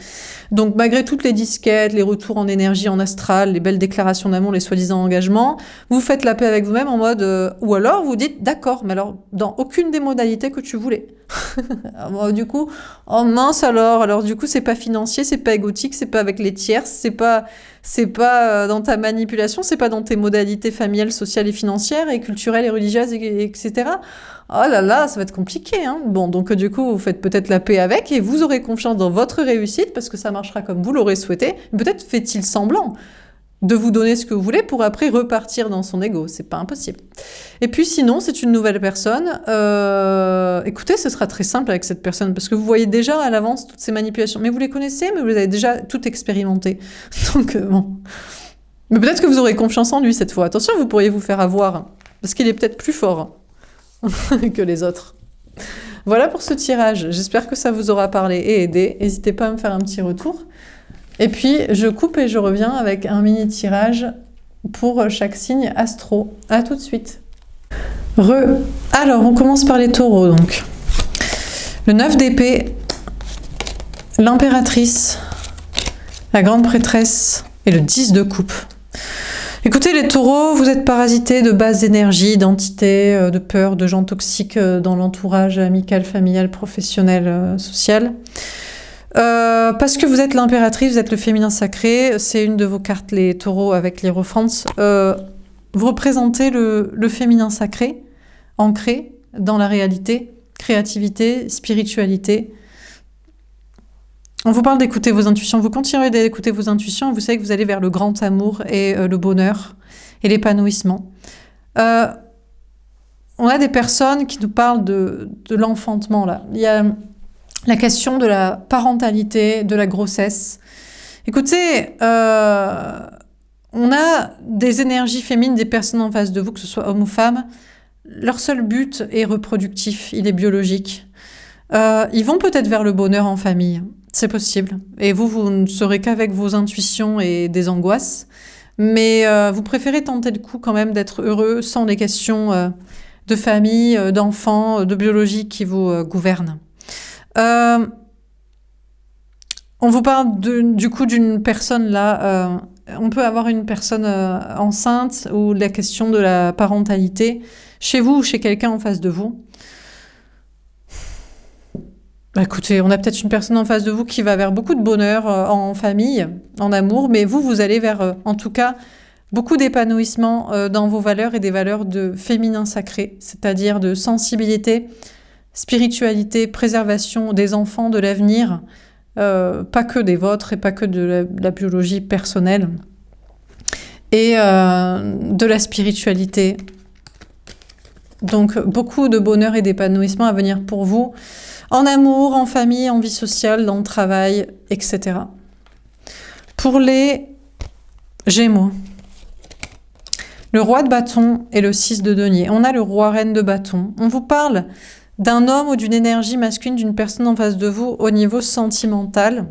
[SPEAKER 1] Donc, malgré toutes les disquettes, les retours en énergie, en astral, les belles déclarations d'amour, les soi-disant engagements, vous faites la paix avec vous-même en mode, ou alors vous dites, d'accord, mais alors, dans aucune des modalités que tu voulais. Du coup, oh mince alors du coup, c'est pas financier, c'est pas égotique, c'est pas avec les tierces, c'est pas dans ta manipulation, c'est pas dans tes modalités familiales, sociales et financières et culturelles et religieuses, etc. Oh là là, ça va être compliqué, hein. Bon, donc du coup, vous faites peut-être la paix avec et vous aurez confiance dans votre réussite parce que ça marchera comme vous l'aurez souhaité. Peut-être fait-il semblant de vous donner ce que vous voulez pour après repartir dans son ego. C'est pas impossible. Et puis sinon, c'est une nouvelle personne. Écoutez, ce sera très simple avec cette personne parce que vous voyez déjà à l'avance toutes ces manipulations. Mais vous les connaissez, mais vous avez déjà tout expérimenté. Donc bon. Mais peut-être que vous aurez confiance en lui cette fois. Attention, vous pourriez vous faire avoir parce qu'il est peut-être plus fort que les autres. Voilà pour ce tirage. J'espère que ça vous aura parlé et aidé. N'hésitez pas à me faire un petit retour. Et puis, je coupe et je reviens avec un mini tirage pour chaque signe astro. À tout de suite. Alors, on commence par les taureaux, donc. Le 9 d'épée, l'impératrice, la grande prêtresse et le 10 de coupe. Écoutez, les taureaux, vous êtes parasités de basses énergies, d'entités, de peur, de gens toxiques dans l'entourage amical, familial, professionnel, social. Parce que vous êtes l'impératrice, vous êtes le féminin sacré, c'est une de vos cartes, les taureaux avec l'hiérophant. Vous représentez le féminin sacré, ancré dans la réalité, créativité, spiritualité. On vous parle d'écouter vos intuitions, vous continuerez d'écouter vos intuitions, vous savez que vous allez vers le grand amour et le bonheur et l'épanouissement. On a des personnes qui nous parlent de l'enfantement, là. Il y a la question de la parentalité, de la grossesse. Écoutez, on a des énergies féminines, des personnes en face de vous, que ce soit homme ou femme. Leur seul but est reproductif, il est biologique. Ils vont peut-être vers le bonheur en famille, c'est possible. Et vous ne serez qu'avec vos intuitions et des angoisses. Mais vous préférez tenter le coup quand même d'être heureux sans les questions de famille, d'enfants, de biologie qui vous gouvernent. On vous parle du coup d'une personne là, on peut avoir une personne enceinte ou la question de la parentalité chez vous ou chez quelqu'un en face de vous. Écoutez, on a peut-être une personne en face de vous qui va vers beaucoup de bonheur en famille, en amour, mais vous allez vers, en tout cas, beaucoup d'épanouissement dans vos valeurs et des valeurs de féminin sacré, c'est-à-dire de sensibilité, spiritualité, préservation des enfants, de l'avenir, pas que des vôtres et pas que de la biologie personnelle, et de la spiritualité. Donc beaucoup de bonheur et d'épanouissement à venir pour vous, en amour, en famille, en vie sociale, dans le travail, etc. Pour les Gémeaux, le roi de bâton et le 6 de denier. On a le roi reine de bâton. On vous parle d'un homme ou d'une énergie masculine, d'une personne en face de vous au niveau sentimental,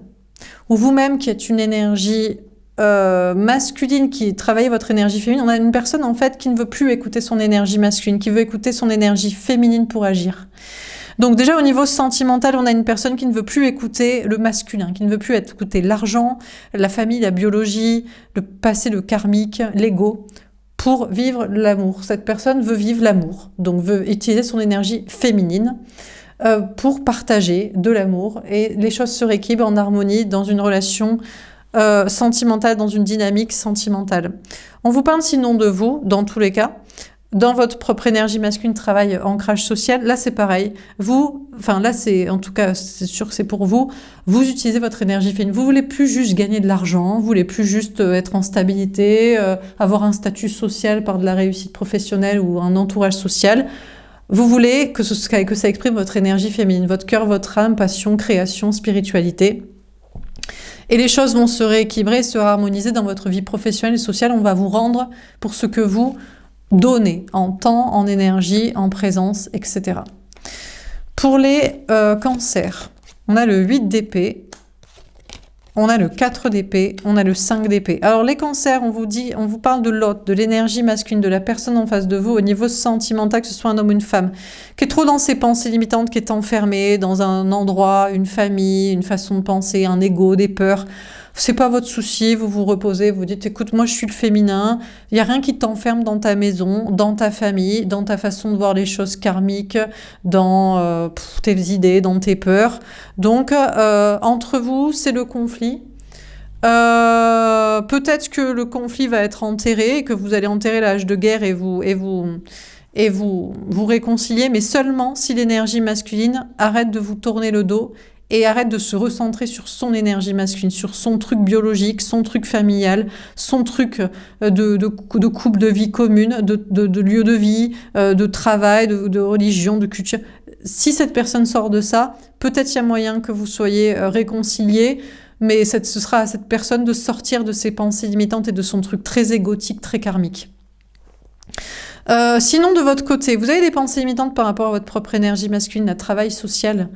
[SPEAKER 1] ou vous-même qui êtes une énergie masculine, qui travaille votre énergie féminine. On a une personne en fait qui ne veut plus écouter son énergie masculine, qui veut écouter son énergie féminine pour agir. Donc déjà au niveau sentimental, on a une personne qui ne veut plus écouter le masculin, qui ne veut plus écouter l'argent, la famille, la biologie, le passé, le karmique, l'ego, pour vivre l'amour. Cette personne veut vivre l'amour, donc veut utiliser son énergie féminine pour partager de l'amour et les choses se rééquilibrent en harmonie dans une relation sentimentale, dans une dynamique sentimentale. On vous parle sinon de vous, dans tous les cas, dans votre propre énergie masculine, travail, ancrage social, là c'est pareil. Vous, enfin là c'est, en tout cas c'est sûr que c'est pour vous, vous utilisez votre énergie féminine. Vous voulez plus juste gagner de l'argent, vous voulez plus juste être en stabilité, avoir un statut social par de la réussite professionnelle ou un entourage social. Vous voulez que ça exprime votre énergie féminine, votre cœur, votre âme, passion, création, spiritualité. Et les choses vont se rééquilibrer, se harmoniser dans votre vie professionnelle et sociale. On va vous rendre pour ce que vous donnez en temps, en énergie, en présence, etc. Pour les cancers, on a le 8 d'épée, on a le 4 d'épée, on a le 5 d'épée. Alors les cancers, on vous parle de l'autre, de l'énergie masculine, de la personne en face de vous au niveau sentimental, que ce soit un homme ou une femme, qui est trop dans ses pensées limitantes, qui est enfermé dans un endroit, une famille, une façon de penser, un ego, des peurs. C'est pas votre souci, vous vous reposez, vous dites écoute, moi je suis le féminin, il n'y a rien qui t'enferme dans ta maison, dans ta famille, dans ta façon de voir les choses karmiques, dans tes idées, dans tes peurs. Donc entre vous, c'est le conflit. Peut-être que le conflit va être enterré, que vous allez enterrer l'âge de guerre et vous réconcilier, mais seulement si l'énergie masculine arrête de vous tourner le dos et arrête de se recentrer sur son énergie masculine, sur son truc biologique, son truc familial, son truc de couple, de vie commune, de lieu de vie, de travail, de religion, de culture. Si cette personne sort de ça, peut-être il y a moyen que vous soyez réconciliés, mais ce sera à cette personne de sortir de ses pensées limitantes et de son truc très égotique, très karmique. Sinon, de votre côté, vous avez des pensées limitantes par rapport à votre propre énergie masculine, à travail social.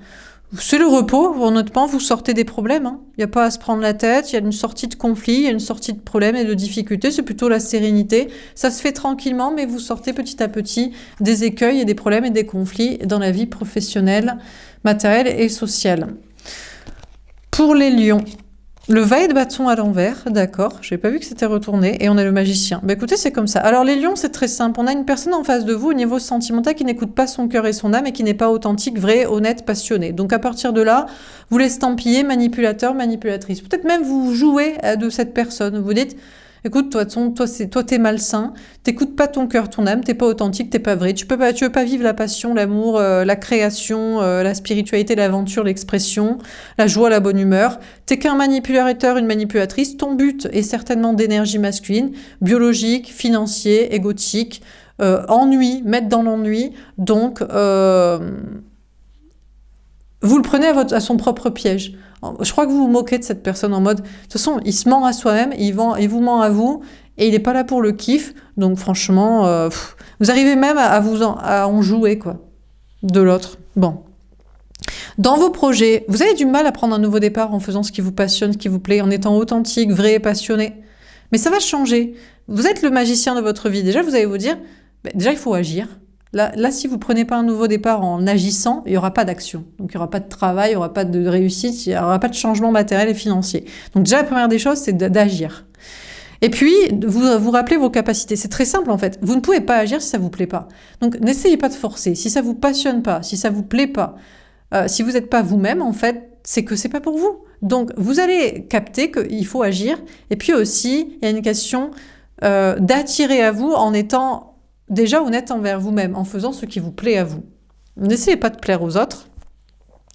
[SPEAKER 1] C'est le repos, honnêtement, vous sortez des problèmes. Il n'y a pas à se prendre la tête, il y a une sortie de conflit, il y a une sortie de problèmes et de difficultés, c'est plutôt la sérénité. Ça se fait tranquillement, mais vous sortez petit à petit des écueils et des problèmes et des conflits dans la vie professionnelle, matérielle et sociale. Pour les lions, le valet de bâton à l'envers, d'accord, je n'avais pas vu que c'était retourné, et on a le magicien. Bah écoutez, c'est comme ça. Alors les lions, c'est très simple, on a une personne en face de vous au niveau sentimental qui n'écoute pas son cœur et son âme et qui n'est pas authentique, vrai, honnête, passionné. Donc à partir de là, vous l'estampillez manipulateur, manipulatrice. Peut-être même vous jouez de cette personne, vous dites... Écoute, toi, t'es malsain, t'écoutes pas ton cœur, ton âme, t'es pas authentique, t'es pas vrai, tu veux pas vivre la passion, l'amour, la création, la spiritualité, l'aventure, l'expression, la joie, la bonne humeur. T'es qu'un manipulateur, une manipulatrice. Ton but est certainement d'énergie masculine, biologique, financier, égotique, ennui, mettre dans l'ennui. Donc, vous le prenez à son propre piège. Je crois que vous vous moquez de cette personne en mode, de toute façon, il se ment à soi-même, il vous ment à vous, et il n'est pas là pour le kiff. Donc franchement, vous arrivez même à en jouer, quoi, de l'autre. Bon. Dans vos projets, vous avez du mal à prendre un nouveau départ en faisant ce qui vous passionne, ce qui vous plaît, en étant authentique, vrai et passionné. Mais ça va changer. Vous êtes le magicien de votre vie. Déjà, vous allez vous dire, déjà, il faut agir. Là, si vous ne prenez pas un nouveau départ en agissant, il n'y aura pas d'action. Donc, il n'y aura pas de travail, il n'y aura pas de réussite, il n'y aura pas de changement matériel et financier. Donc, déjà, la première des choses, c'est d'agir. Et puis, vous rappelez vos capacités. C'est très simple, en fait. Vous ne pouvez pas agir si ça ne vous plaît pas. Donc, n'essayez pas de forcer. Si ça ne vous passionne pas, si ça ne vous plaît pas, si vous n'êtes pas vous-même, en fait, c'est que ce n'est pas pour vous. Donc, vous allez capter qu'il faut agir. Et puis aussi, il y a une question d'attirer à vous en étant... déjà honnête envers vous-même, en faisant ce qui vous plaît à vous. N'essayez pas de plaire aux autres.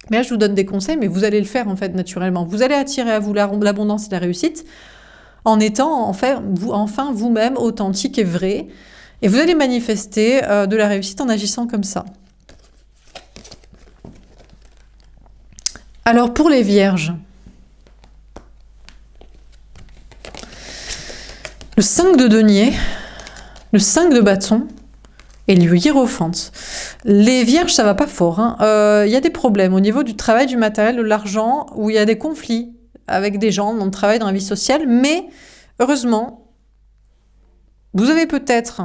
[SPEAKER 1] Mais là, je vous donne des conseils, mais vous allez le faire en fait naturellement. Vous allez attirer à vous l'abondance et la réussite en étant enfin vous-même authentique et vrai. Et vous allez manifester de la réussite en agissant comme ça. Alors pour les vierges, le 5 de denier, le 5 de bâton et le hiérophante. Les vierges, ça va pas fort. Y a des problèmes au niveau du travail, du matériel, de l'argent, où il y a des conflits avec des gens dans le travail, dans la vie sociale. Mais heureusement, vous avez peut-être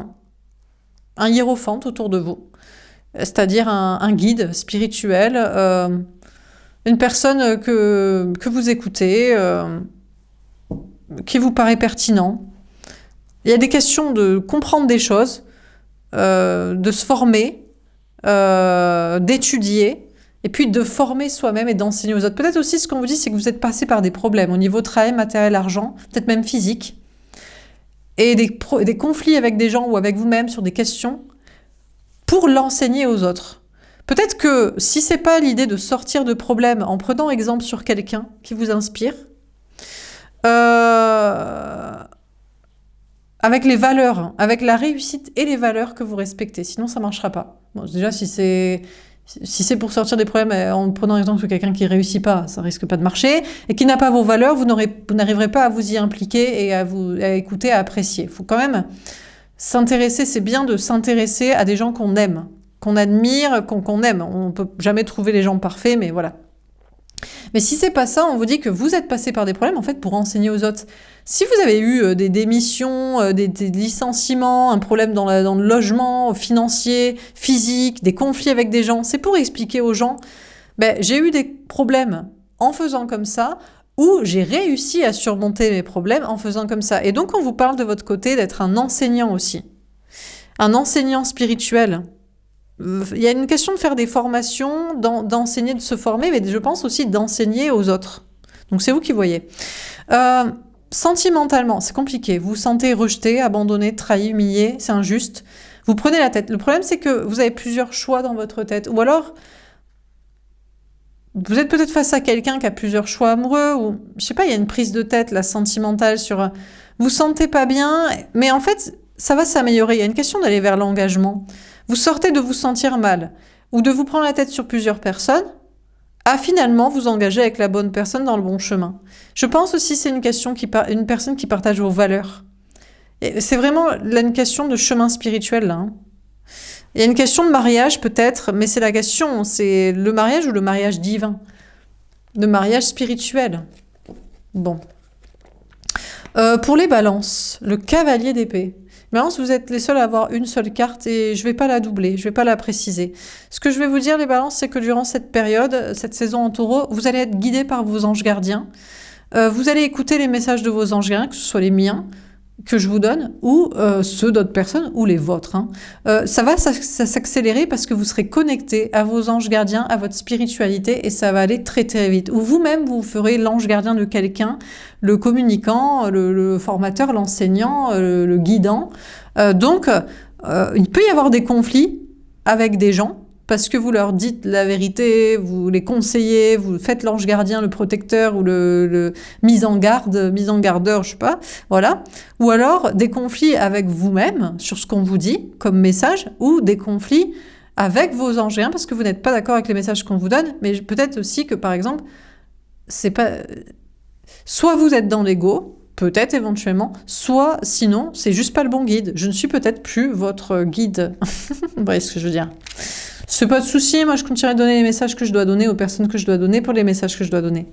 [SPEAKER 1] un hiérophante autour de vous, c'est-à-dire un guide spirituel, une personne que vous écoutez, qui vous paraît pertinent. Il y a des questions de comprendre des choses, de se former, d'étudier, et puis de former soi-même et d'enseigner aux autres. Peut-être aussi, ce qu'on vous dit, c'est que vous êtes passé par des problèmes au niveau travail, matériel, argent, peut-être même physique, et des conflits avec des gens ou avec vous-même sur des questions pour l'enseigner aux autres. Peut-être que si c'est pas l'idée de sortir de problèmes en prenant exemple sur quelqu'un qui vous inspire, avec les valeurs, avec la réussite et les valeurs que vous respectez. Sinon, ça ne marchera pas. Bon, déjà, si c'est pour sortir des problèmes en prenant exemple sur quelqu'un qui réussit pas, ça risque pas de marcher, et qui n'a pas vos valeurs, vous n'arriverez pas à vous y impliquer et à écouter, à apprécier. Il faut quand même s'intéresser, c'est bien de s'intéresser à des gens qu'on aime, qu'on admire, qu'on aime. On peut jamais trouver les gens parfaits, mais voilà. Mais si c'est pas ça, on vous dit que vous êtes passé par des problèmes, en fait, pour enseigner aux autres. Si vous avez eu des démissions, des licenciements, un problème dans le logement, financier, physique, des conflits avec des gens, c'est pour expliquer aux gens, j'ai eu des problèmes en faisant comme ça, ou j'ai réussi à surmonter mes problèmes en faisant comme ça. Et donc, on vous parle de votre côté d'être un enseignant aussi. Un enseignant spirituel. Il y a une question de faire des formations, d'enseigner, de se former, mais je pense aussi d'enseigner aux autres. Donc c'est vous qui voyez. Sentimentalement, c'est compliqué. Vous vous sentez rejeté, abandonné, trahi, humilié, c'est injuste. Vous prenez la tête. Le problème, c'est que vous avez plusieurs choix dans votre tête. Ou alors, vous êtes peut-être face à quelqu'un qui a plusieurs choix amoureux, ou je sais pas, il y a une prise de tête, la sentimentale, sur vous sentez pas bien, mais en fait, ça va s'améliorer. Il y a une question d'aller vers l'engagement. Vous sortez de vous sentir mal, ou de vous prendre la tête sur plusieurs personnes, à finalement vous engager avec la bonne personne dans le bon chemin. Je pense aussi que c'est une personne qui partage vos valeurs. Et c'est vraiment là, une question de chemin spirituel, là. Il y a une question de mariage peut-être, mais c'est la question, c'est le mariage ou le mariage divin? Le mariage spirituel. Bon. Pour les balances, le cavalier d'épée. Balance, vous êtes les seuls à avoir une seule carte et je ne vais pas la doubler, je ne vais pas la préciser. Ce que je vais vous dire, les balances, c'est que durant cette période, cette saison en taureau, vous allez être guidés par vos anges gardiens. Vous allez écouter les messages de vos anges gardiens, que ce soit les miens que je vous donne, ou ceux d'autres personnes, ou les vôtres. Ça va s'accélérer parce que vous serez connectés à vos anges gardiens, à votre spiritualité, et ça va aller très très vite. Ou vous-même, vous ferez l'ange gardien de quelqu'un, le communicant, le formateur, l'enseignant, le guidant. Donc, il peut y avoir des conflits avec des gens, parce que vous leur dites la vérité, vous les conseillez, vous faites l'ange gardien, le protecteur ou le mise en gardeur, je sais pas, voilà. Ou alors des conflits avec vous-même sur ce qu'on vous dit comme message, ou des conflits avec vos anges gardiens parce que vous n'êtes pas d'accord avec les messages qu'on vous donne, mais peut-être aussi que par exemple, c'est pas, soit vous êtes dans l'ego, peut-être éventuellement, soit sinon c'est juste pas le bon guide. Je ne suis peut-être plus votre guide. Vous voyez ce que je veux dire? C'est pas de souci, moi je continuerai à donner les messages que je dois donner aux personnes que je dois donner pour les messages que je dois donner.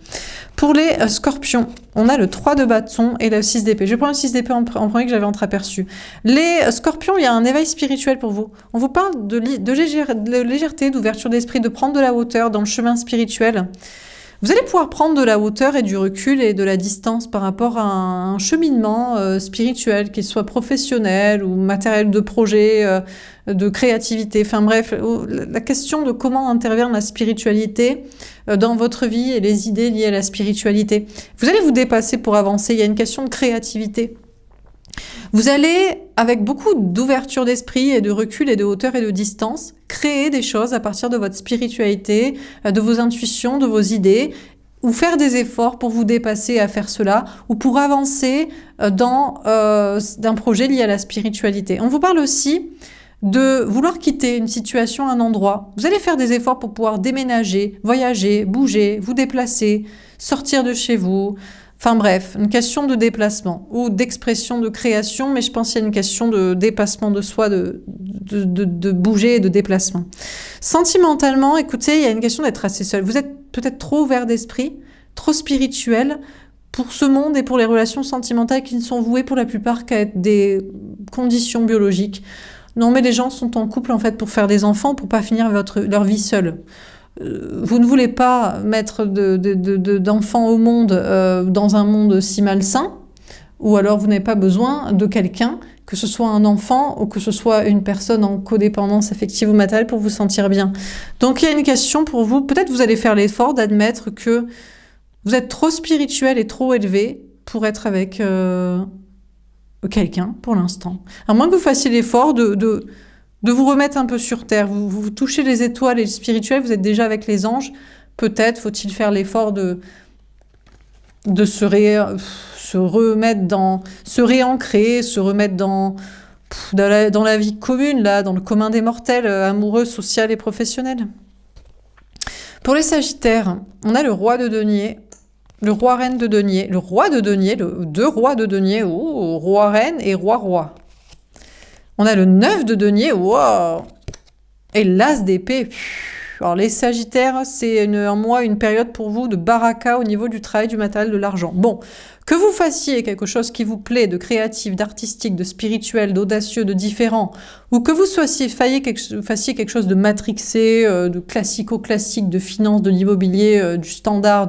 [SPEAKER 1] Pour les scorpions, on a le 3 de bâton et le 6 d'épée. Je vais prendre le 6 d'épée en premier que j'avais entreaperçu. Les scorpions, il y a un éveil spirituel pour vous. On vous parle de légèreté, d'ouverture d'esprit, de prendre de la hauteur dans le chemin spirituel. Vous allez pouvoir prendre de la hauteur et du recul et de la distance par rapport à un cheminement spirituel, qu'il soit professionnel ou matériel de projet, de créativité. Enfin bref, la question de comment intervient la spiritualité dans votre vie et les idées liées à la spiritualité. Vous allez vous dépasser pour avancer. Il y a une question de créativité. Vous allez, avec beaucoup d'ouverture d'esprit et de recul et de hauteur et de distance, créer des choses à partir de votre spiritualité, de vos intuitions, de vos idées, ou faire des efforts pour vous dépasser à faire cela, ou pour avancer dans d'un projet lié à la spiritualité. On vous parle aussi de vouloir quitter une situation, un endroit. Vous allez faire des efforts pour pouvoir déménager, voyager, bouger, vous déplacer, sortir de chez vous. Enfin bref, une question de déplacement ou d'expression de création, mais je pense qu'il y a une question de dépassement de soi, de bouger et de déplacement. Sentimentalement, écoutez, il y a une question d'être assez seul. Vous êtes peut-être trop ouvert d'esprit, trop spirituel pour ce monde et pour les relations sentimentales qui ne sont vouées pour la plupart qu'à être des conditions biologiques. Non, mais les gens sont en couple en fait pour faire des enfants, pour pas finir leur vie seule. Vous ne voulez pas mettre d'enfants au monde dans un monde si malsain, ou alors vous n'avez pas besoin de quelqu'un, que ce soit un enfant ou que ce soit une personne en codépendance affective ou matérielle pour vous sentir bien. Donc il y a une question pour vous, peut-être vous allez faire l'effort d'admettre que vous êtes trop spirituel et trop élevé pour être avec quelqu'un pour l'instant. À moins que vous fassiez l'effort de vous remettre un peu sur terre. Vous touchez les étoiles et le spirituel, vous êtes déjà avec les anges. Peut-être faut-il faire l'effort de se remettre se réancrer, se remettre dans dans la vie commune, là, dans le commun des mortels, amoureux, social et professionnel. Pour les Sagittaires, on a le roi de denier, le roi-reine de denier, le roi de denier, deux rois de denier, roi-reine et roi-roi. On a le 9 de denier, wow, et l'as d'épée. Alors les Sagittaires, c'est un mois, une période pour vous de baraka au niveau du travail, du matériel, de l'argent. Bon, que vous fassiez quelque chose qui vous plaît, de créatif, d'artistique, de spirituel, d'audacieux, de différent, ou que vous fassiez quelque chose de matrixé, de classico-classique, de finance, de l'immobilier, du standard,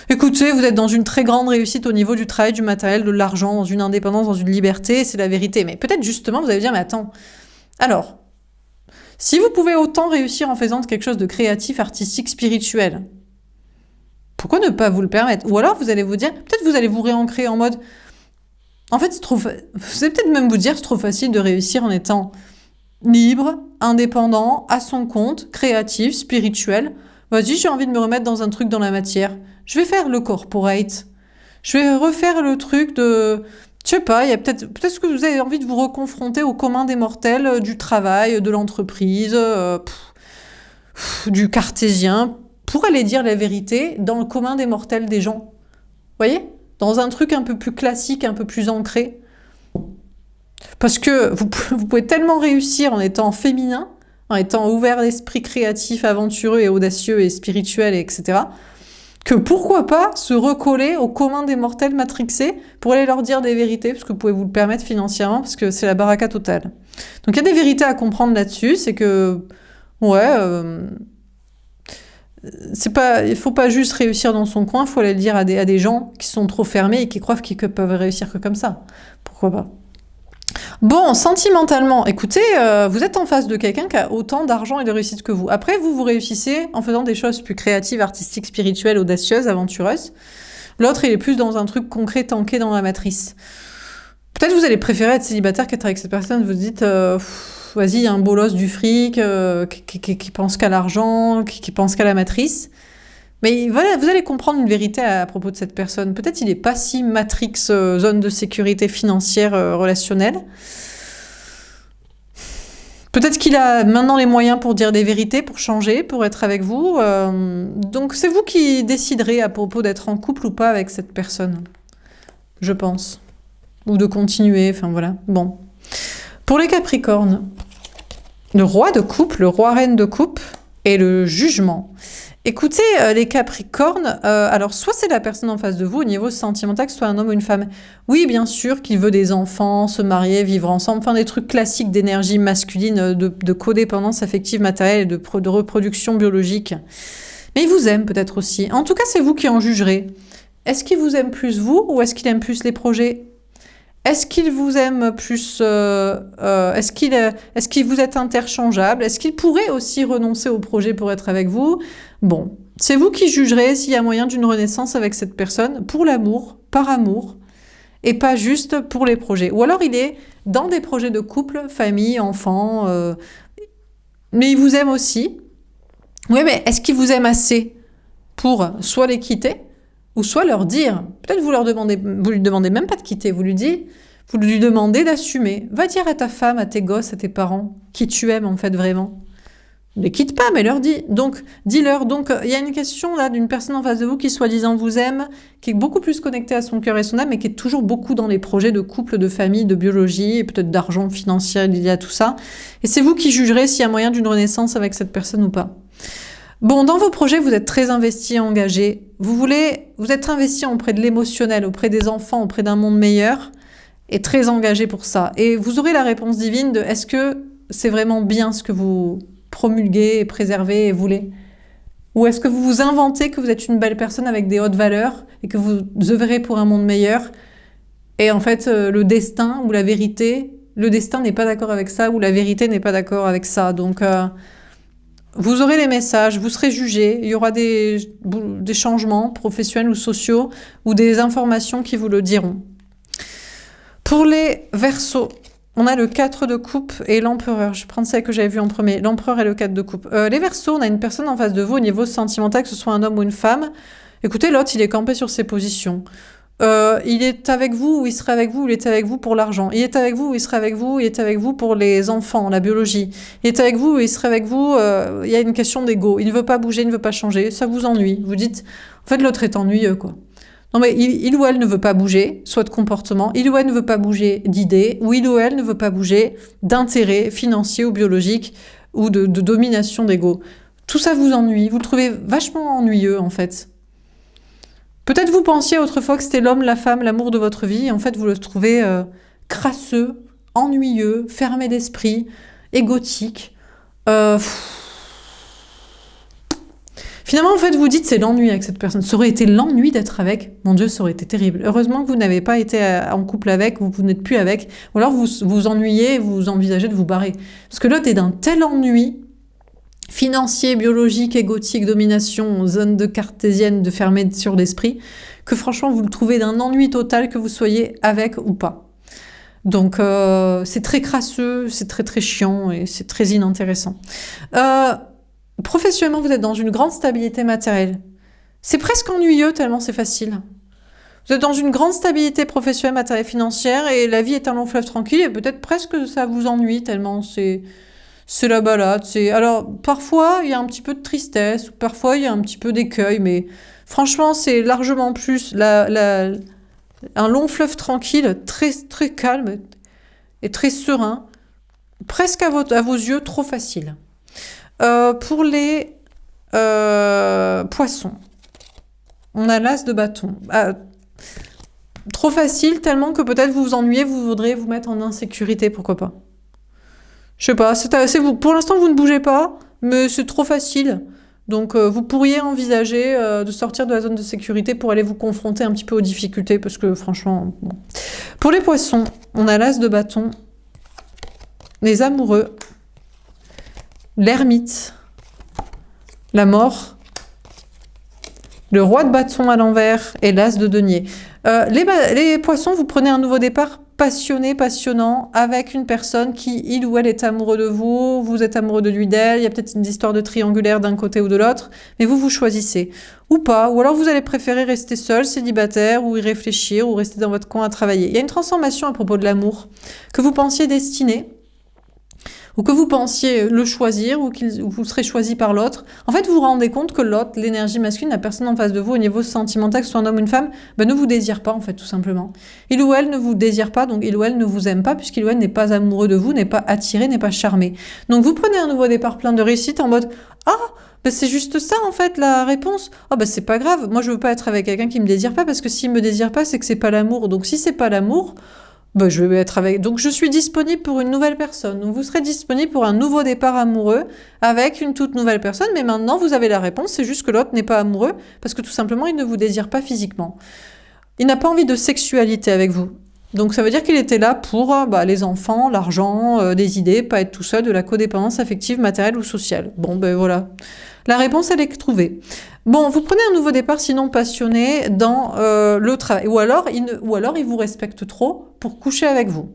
[SPEAKER 1] Écoutez, vous êtes dans une très grande réussite au niveau du travail, du matériel, de l'argent, dans une indépendance, dans une liberté, c'est la vérité. Mais peut-être justement, vous allez dire, mais attends, alors, si vous pouvez autant réussir en faisant quelque chose de créatif, artistique, spirituel, pourquoi ne pas vous le permettre? Ou alors vous allez vous dire, peut-être vous allez vous réancrer en mode, en fait, vous allez peut-être même vous dire, c'est trop facile de réussir en étant libre, indépendant, à son compte, créatif, spirituel. Vas-y, j'ai envie de me remettre dans un truc dans la matière. Je vais faire le corporate. Je vais refaire le truc de... Je sais pas, il y a peut-être que vous avez envie de vous reconfronter au commun des mortels, du travail, de l'entreprise, du cartésien, pour aller dire la vérité dans le commun des mortels des gens. Vous voyez? Dans un truc un peu plus classique, un peu plus ancré. Parce que vous pouvez tellement réussir en étant féminin, en étant ouvert d'esprit, créatif, aventureux et audacieux et spirituel, etc., que pourquoi pas se recoller au commun des mortels matrixés pour aller leur dire des vérités, parce que vous pouvez vous le permettre financièrement, parce que c'est la baraka totale. Donc il y a des vérités à comprendre là-dessus, c'est que, ouais, il faut pas juste réussir dans son coin, il faut aller le dire à des gens qui sont trop fermés et qui croient qu'ils peuvent réussir que comme ça. Pourquoi pas? Bon, sentimentalement, écoutez, vous êtes en face de quelqu'un qui a autant d'argent et de réussite que vous. Après, vous réussissez en faisant des choses plus créatives, artistiques, spirituelles, audacieuses, aventureuses. L'autre, il est plus dans un truc concret, tanké dans la matrice. Peut-être vous allez préférer être célibataire qu'être avec cette personne. Vous dites, vas-y, il y a un bolos du fric, qui pense qu'à l'argent, qui pense qu'à la matrice. Mais voilà, vous allez comprendre une vérité à propos de cette personne. Peut-être il n'est pas si matrix, zone de sécurité financière, relationnelle. Peut-être qu'il a maintenant les moyens pour dire des vérités, pour changer, pour être avec vous. Donc c'est vous qui déciderez à propos d'être en couple ou pas avec cette personne, je pense. Ou de continuer, enfin voilà. Bon. Pour les Capricornes, le roi de coupe, le roi-reine de coupe et le jugement. Écoutez, les Capricornes, alors soit c'est la personne en face de vous au niveau sentimental, soit un homme ou une femme. Oui, bien sûr qu'il veut des enfants, se marier, vivre ensemble, enfin des trucs classiques d'énergie masculine, de codépendance affective matérielle et de reproduction biologique. Mais il vous aime peut-être aussi. En tout cas, c'est vous qui en jugerez. Est-ce qu'il vous aime plus vous ou est-ce qu'il aime plus les projets? Est-ce qu'il vous aime plus... est-ce qu'il vous êtes interchangeable? Est-ce qu'il pourrait aussi renoncer au projet pour être avec vous? Bon, c'est vous qui jugerez s'il y a moyen d'une renaissance avec cette personne pour l'amour, par amour, et pas juste pour les projets. Ou alors il est dans des projets de couple, famille, enfants, mais il vous aime aussi. Oui, mais est-ce qu'il vous aime assez pour soit les quitter, ou soit leur dire, peut-être vous lui demandez même pas de quitter, vous lui demandez d'assumer. Va dire à ta femme, à tes gosses, à tes parents, qui tu aimes en fait vraiment. Ne les quitte pas, mais leur dis. Donc, dis-leur. Donc, il y a une question là d'une personne en face de vous qui soi-disant vous aime, qui est beaucoup plus connectée à son cœur et son âme, mais qui est toujours beaucoup dans les projets de couple, de famille, de biologie, et peut-être d'argent financier lié à tout ça. Et c'est vous qui jugerez s'il y a moyen d'une renaissance avec cette personne ou pas. Bon, dans vos projets, vous êtes très investi, engagé. Vous êtes investi auprès de l'émotionnel, auprès des enfants, auprès d'un monde meilleur, et très engagé pour ça. Et vous aurez la réponse divine de est-ce que c'est vraiment bien ce que vous promulguez, préservez et voulez? Ou est-ce que vous vous inventez que vous êtes une belle personne avec des hautes valeurs et que vous œuvrez pour un monde meilleur? Et en fait, le destin ou la vérité, le destin n'est pas d'accord avec ça ou la vérité n'est pas d'accord avec ça. Donc... vous aurez les messages, vous serez jugé, il y aura des changements professionnels ou sociaux ou des informations qui vous le diront. Pour les Verseaux, on a le 4 de coupe et l'empereur. Je prends celle que j'avais vue en premier, l'empereur et le 4 de coupe. Les Verseaux, on a une personne en face de vous au niveau sentimental, que ce soit un homme ou une femme. Écoutez, l'autre, il est campé sur ses positions. Il est avec vous ou il serait avec vous, il est avec vous pour l'argent. Il est avec vous ou il serait avec vous, il est avec vous pour les enfants, la biologie. Il est avec vous ou il serait avec vous, il y a une question d'ego. Il ne veut pas bouger, il ne veut pas changer, ça vous ennuie. Vous dites, en fait, l'autre est ennuyeux, quoi. Non mais il ou elle ne veut pas bouger, soit de comportement, il ou elle ne veut pas bouger d'idées, ou il ou elle ne veut pas bouger d'intérêt financier ou biologique, ou de domination d'ego. Tout ça vous ennuie, vous le trouvez vachement ennuyeux en fait. Peut-être vous pensiez autrefois que c'était l'homme, la femme, l'amour de votre vie, et en fait vous le trouvez crasseux, ennuyeux, fermé d'esprit, égotique. Finalement, en fait, vous dites c'est l'ennui avec cette personne. Ça aurait été l'ennui d'être avec. Mon Dieu, ça aurait été terrible. Heureusement que vous n'avez pas été en couple avec, ou vous n'êtes plus avec. Ou alors vous vous ennuyez et vous envisagez de vous barrer. Parce que l'autre est d'un tel ennui, financier, biologique, égotique, domination, zone de cartésienne, de fermeture d'esprit, que franchement, vous le trouvez d'un ennui total que vous soyez avec ou pas. Donc, c'est très crasseux, c'est très très chiant et c'est très inintéressant. Professionnellement, vous êtes dans une grande stabilité matérielle. C'est presque ennuyeux tellement c'est facile. Vous êtes dans une grande stabilité professionnelle, matérielle, financière et la vie est un long fleuve tranquille et peut-être presque ça vous ennuie tellement c'est la balade. Alors, parfois, il y a un petit peu de tristesse, parfois, il y a un petit peu d'écueil, mais franchement, c'est largement plus un long fleuve tranquille, très, très calme et très serein, presque à vos yeux, trop facile. Pour les poissons, on a l'as de bâton. Trop facile, tellement que peut-être vous vous ennuyez, vous voudrez vous mettre en insécurité, pourquoi pas. Je sais pas, pour l'instant vous ne bougez pas, mais c'est trop facile. Donc vous pourriez envisager de sortir de la zone de sécurité pour aller vous confronter un petit peu aux difficultés, parce que franchement... Bon. Pour les poissons, on a l'as de bâton, les amoureux, l'ermite, la mort, le roi de bâton à l'envers et l'as de denier. Les poissons, vous prenez un nouveau départ passionné, passionnant, avec une personne qui, il ou elle, est amoureux de vous, vous êtes amoureux de lui, d'elle, il y a peut-être une histoire de triangulaire d'un côté ou de l'autre, mais vous choisissez. Ou pas, ou alors vous allez préférer rester seul, célibataire, ou y réfléchir, ou rester dans votre coin à travailler. Il y a une transformation à propos de l'amour que vous pensiez destiné, ou que vous pensiez le choisir, ou vous serez choisi par l'autre. En fait, vous vous rendez compte que l'autre, l'énergie masculine, la personne en face de vous, au niveau sentimental, que ce soit un homme ou une femme, ne vous désire pas, en fait, tout simplement. Il ou elle ne vous désire pas, donc il ou elle ne vous aime pas, puisqu'il ou elle n'est pas amoureux de vous, n'est pas attiré, n'est pas charmé. Donc vous prenez un nouveau départ plein de réussite en mode « Ah, c'est juste ça, en fait, la réponse. Ah, c'est pas grave. Moi, je veux pas être avec quelqu'un qui me désire pas, parce que s'il me désire pas, c'est que c'est pas l'amour. Donc si c'est pas l'amour... je vais être avec. Donc, je suis disponible pour une nouvelle personne. Donc, vous serez disponible pour un nouveau départ amoureux avec une toute nouvelle personne. Mais maintenant, vous avez la réponse. C'est juste que l'autre n'est pas amoureux parce que tout simplement, il ne vous désire pas physiquement. Il n'a pas envie de sexualité avec vous. Donc, ça veut dire qu'il était là pour les enfants, l'argent, des idées, pas être tout seul, de la codépendance affective, matérielle ou sociale. Bon, voilà. La réponse, elle est trouvée. Bon, vous prenez un nouveau départ, sinon passionné, dans le travail. Ou alors, il vous respecte trop pour coucher avec vous.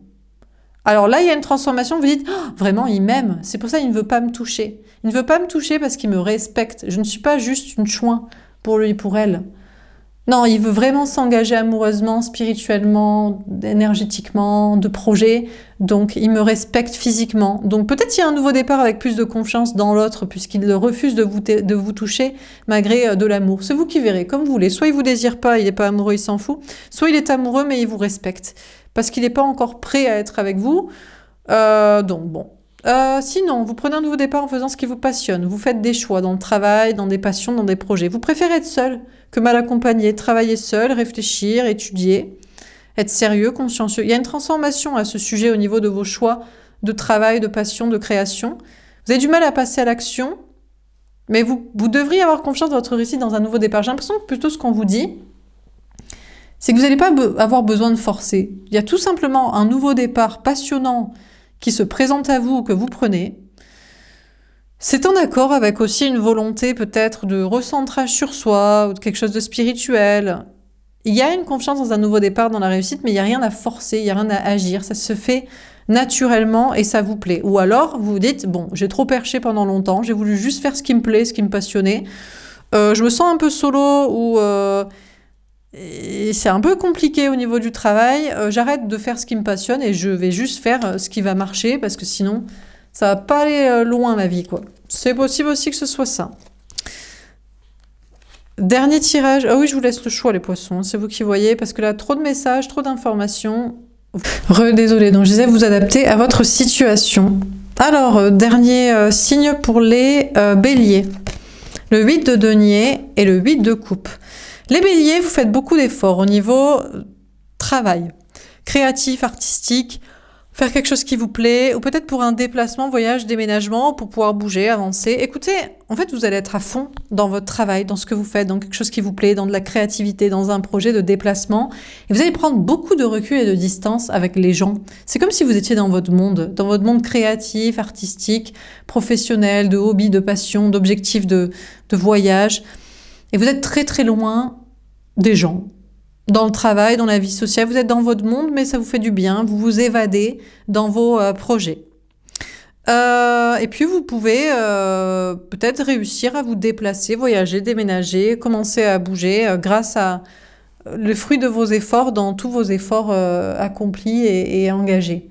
[SPEAKER 1] Alors là, il y a une transformation, vous dites, oh, vraiment, il m'aime. C'est pour ça qu'il ne veut pas me toucher. Il ne veut pas me toucher parce qu'il me respecte. Je ne suis pas juste une chouin pour lui, pour elle. Non, il veut vraiment s'engager amoureusement, spirituellement, énergétiquement, de projet. Donc, il me respecte physiquement. Donc, peut-être il y a un nouveau départ avec plus de confiance dans l'autre, puisqu'il refuse de vous toucher malgré de l'amour. C'est vous qui verrez, comme vous voulez. Soit il vous désire pas, il n'est pas amoureux, il s'en fout. Soit il est amoureux, mais il vous respecte. Parce qu'il n'est pas encore prêt à être avec vous. Donc, bon. Sinon, vous prenez un nouveau départ en faisant ce qui vous passionne. Vous faites des choix dans le travail, dans des passions, dans des projets. Vous préférez être seul que mal accompagné. Travailler seul, réfléchir, étudier, être sérieux, consciencieux. Il y a une transformation à ce sujet au niveau de vos choix de travail, de passion, de création. Vous avez du mal à passer à l'action, mais vous devriez avoir confiance dans votre réussite dans un nouveau départ. J'ai l'impression que plutôt ce qu'on vous dit, c'est que vous n'allez pas avoir besoin de forcer. Il y a tout simplement un nouveau départ passionnant qui se présente à vous, que vous prenez. C'est en accord avec aussi une volonté peut-être de recentrage sur soi, ou de quelque chose de spirituel. Il y a une confiance dans un nouveau départ, dans la réussite, mais il n'y a rien à forcer, il n'y a rien à agir. Ça se fait naturellement et ça vous plaît. Ou alors, vous vous dites, bon, j'ai trop perché pendant longtemps, j'ai voulu juste faire ce qui me plaît, ce qui me passionnait. Je me sens un peu solo, ou Et c'est un peu compliqué au niveau du travail. J'arrête de faire ce qui me passionne et je vais juste faire ce qui va marcher parce que sinon, ça va pas aller loin ma vie, quoi. C'est possible aussi que ce soit ça. Dernier tirage. Ah oui, je vous laisse le choix, les poissons. C'est vous qui voyez parce que là, trop de messages, trop d'informations. Désolée. Donc, je disais vous adapter à votre situation. Alors, dernier signe pour les béliers. Le 8 de denier et le 8 de coupe. Les béliers, vous faites beaucoup d'efforts au niveau travail, créatif, artistique, faire quelque chose qui vous plaît, ou peut-être pour un déplacement, voyage, déménagement, pour pouvoir bouger, avancer. Écoutez, en fait, vous allez être à fond dans votre travail, dans ce que vous faites, dans quelque chose qui vous plaît, dans de la créativité, dans un projet de déplacement. Et vous allez prendre beaucoup de recul et de distance avec les gens. C'est comme si vous étiez dans votre monde créatif, artistique, professionnel, de hobby, de passion, d'objectifs, de voyage. Et vous êtes très très loin des gens, dans le travail, dans la vie sociale. Vous êtes dans votre monde, mais ça vous fait du bien. Vous vous évadez dans vos projets. Et puis vous pouvez peut-être réussir à vous déplacer, voyager, déménager, commencer à bouger grâce à le fruit de vos efforts, dans tous vos efforts accomplis et engagés.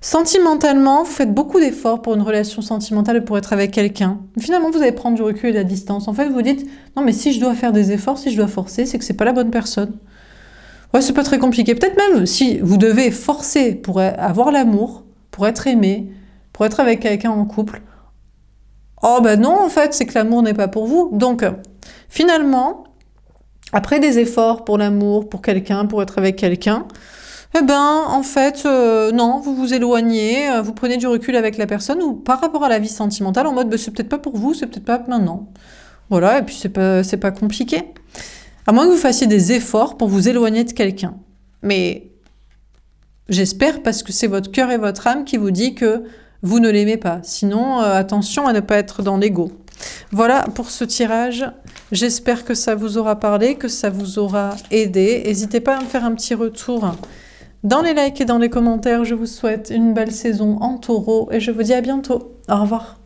[SPEAKER 1] Sentimentalement, vous faites beaucoup d'efforts pour une relation sentimentale et pour être avec quelqu'un. Finalement, vous allez prendre du recul et de la distance. En fait, vous dites, non mais si je dois faire des efforts, si je dois forcer, c'est que c'est pas la bonne personne. Ouais, c'est pas très compliqué. Peut-être même si vous devez forcer pour avoir l'amour, pour être aimé, pour être avec quelqu'un en couple. Oh ben non, en fait, c'est que l'amour n'est pas pour vous. Donc, finalement, après des efforts pour l'amour, pour quelqu'un, pour être avec quelqu'un, eh ben, en fait, non, vous vous éloignez, vous prenez du recul avec la personne ou par rapport à la vie sentimentale en mode bah, c'est peut-être pas pour vous, c'est peut-être pas maintenant. Voilà, et puis c'est pas compliqué. À moins que vous fassiez des efforts pour vous éloigner de quelqu'un. Mais j'espère parce que c'est votre cœur et votre âme qui vous dit que vous ne l'aimez pas. Sinon, attention à ne pas être dans l'ego. Voilà pour ce tirage. J'espère que ça vous aura parlé, que ça vous aura aidé. N'hésitez pas à me faire un petit retour dans les likes et dans les commentaires. Je vous souhaite une belle saison en taureau et je vous dis à bientôt. Au revoir.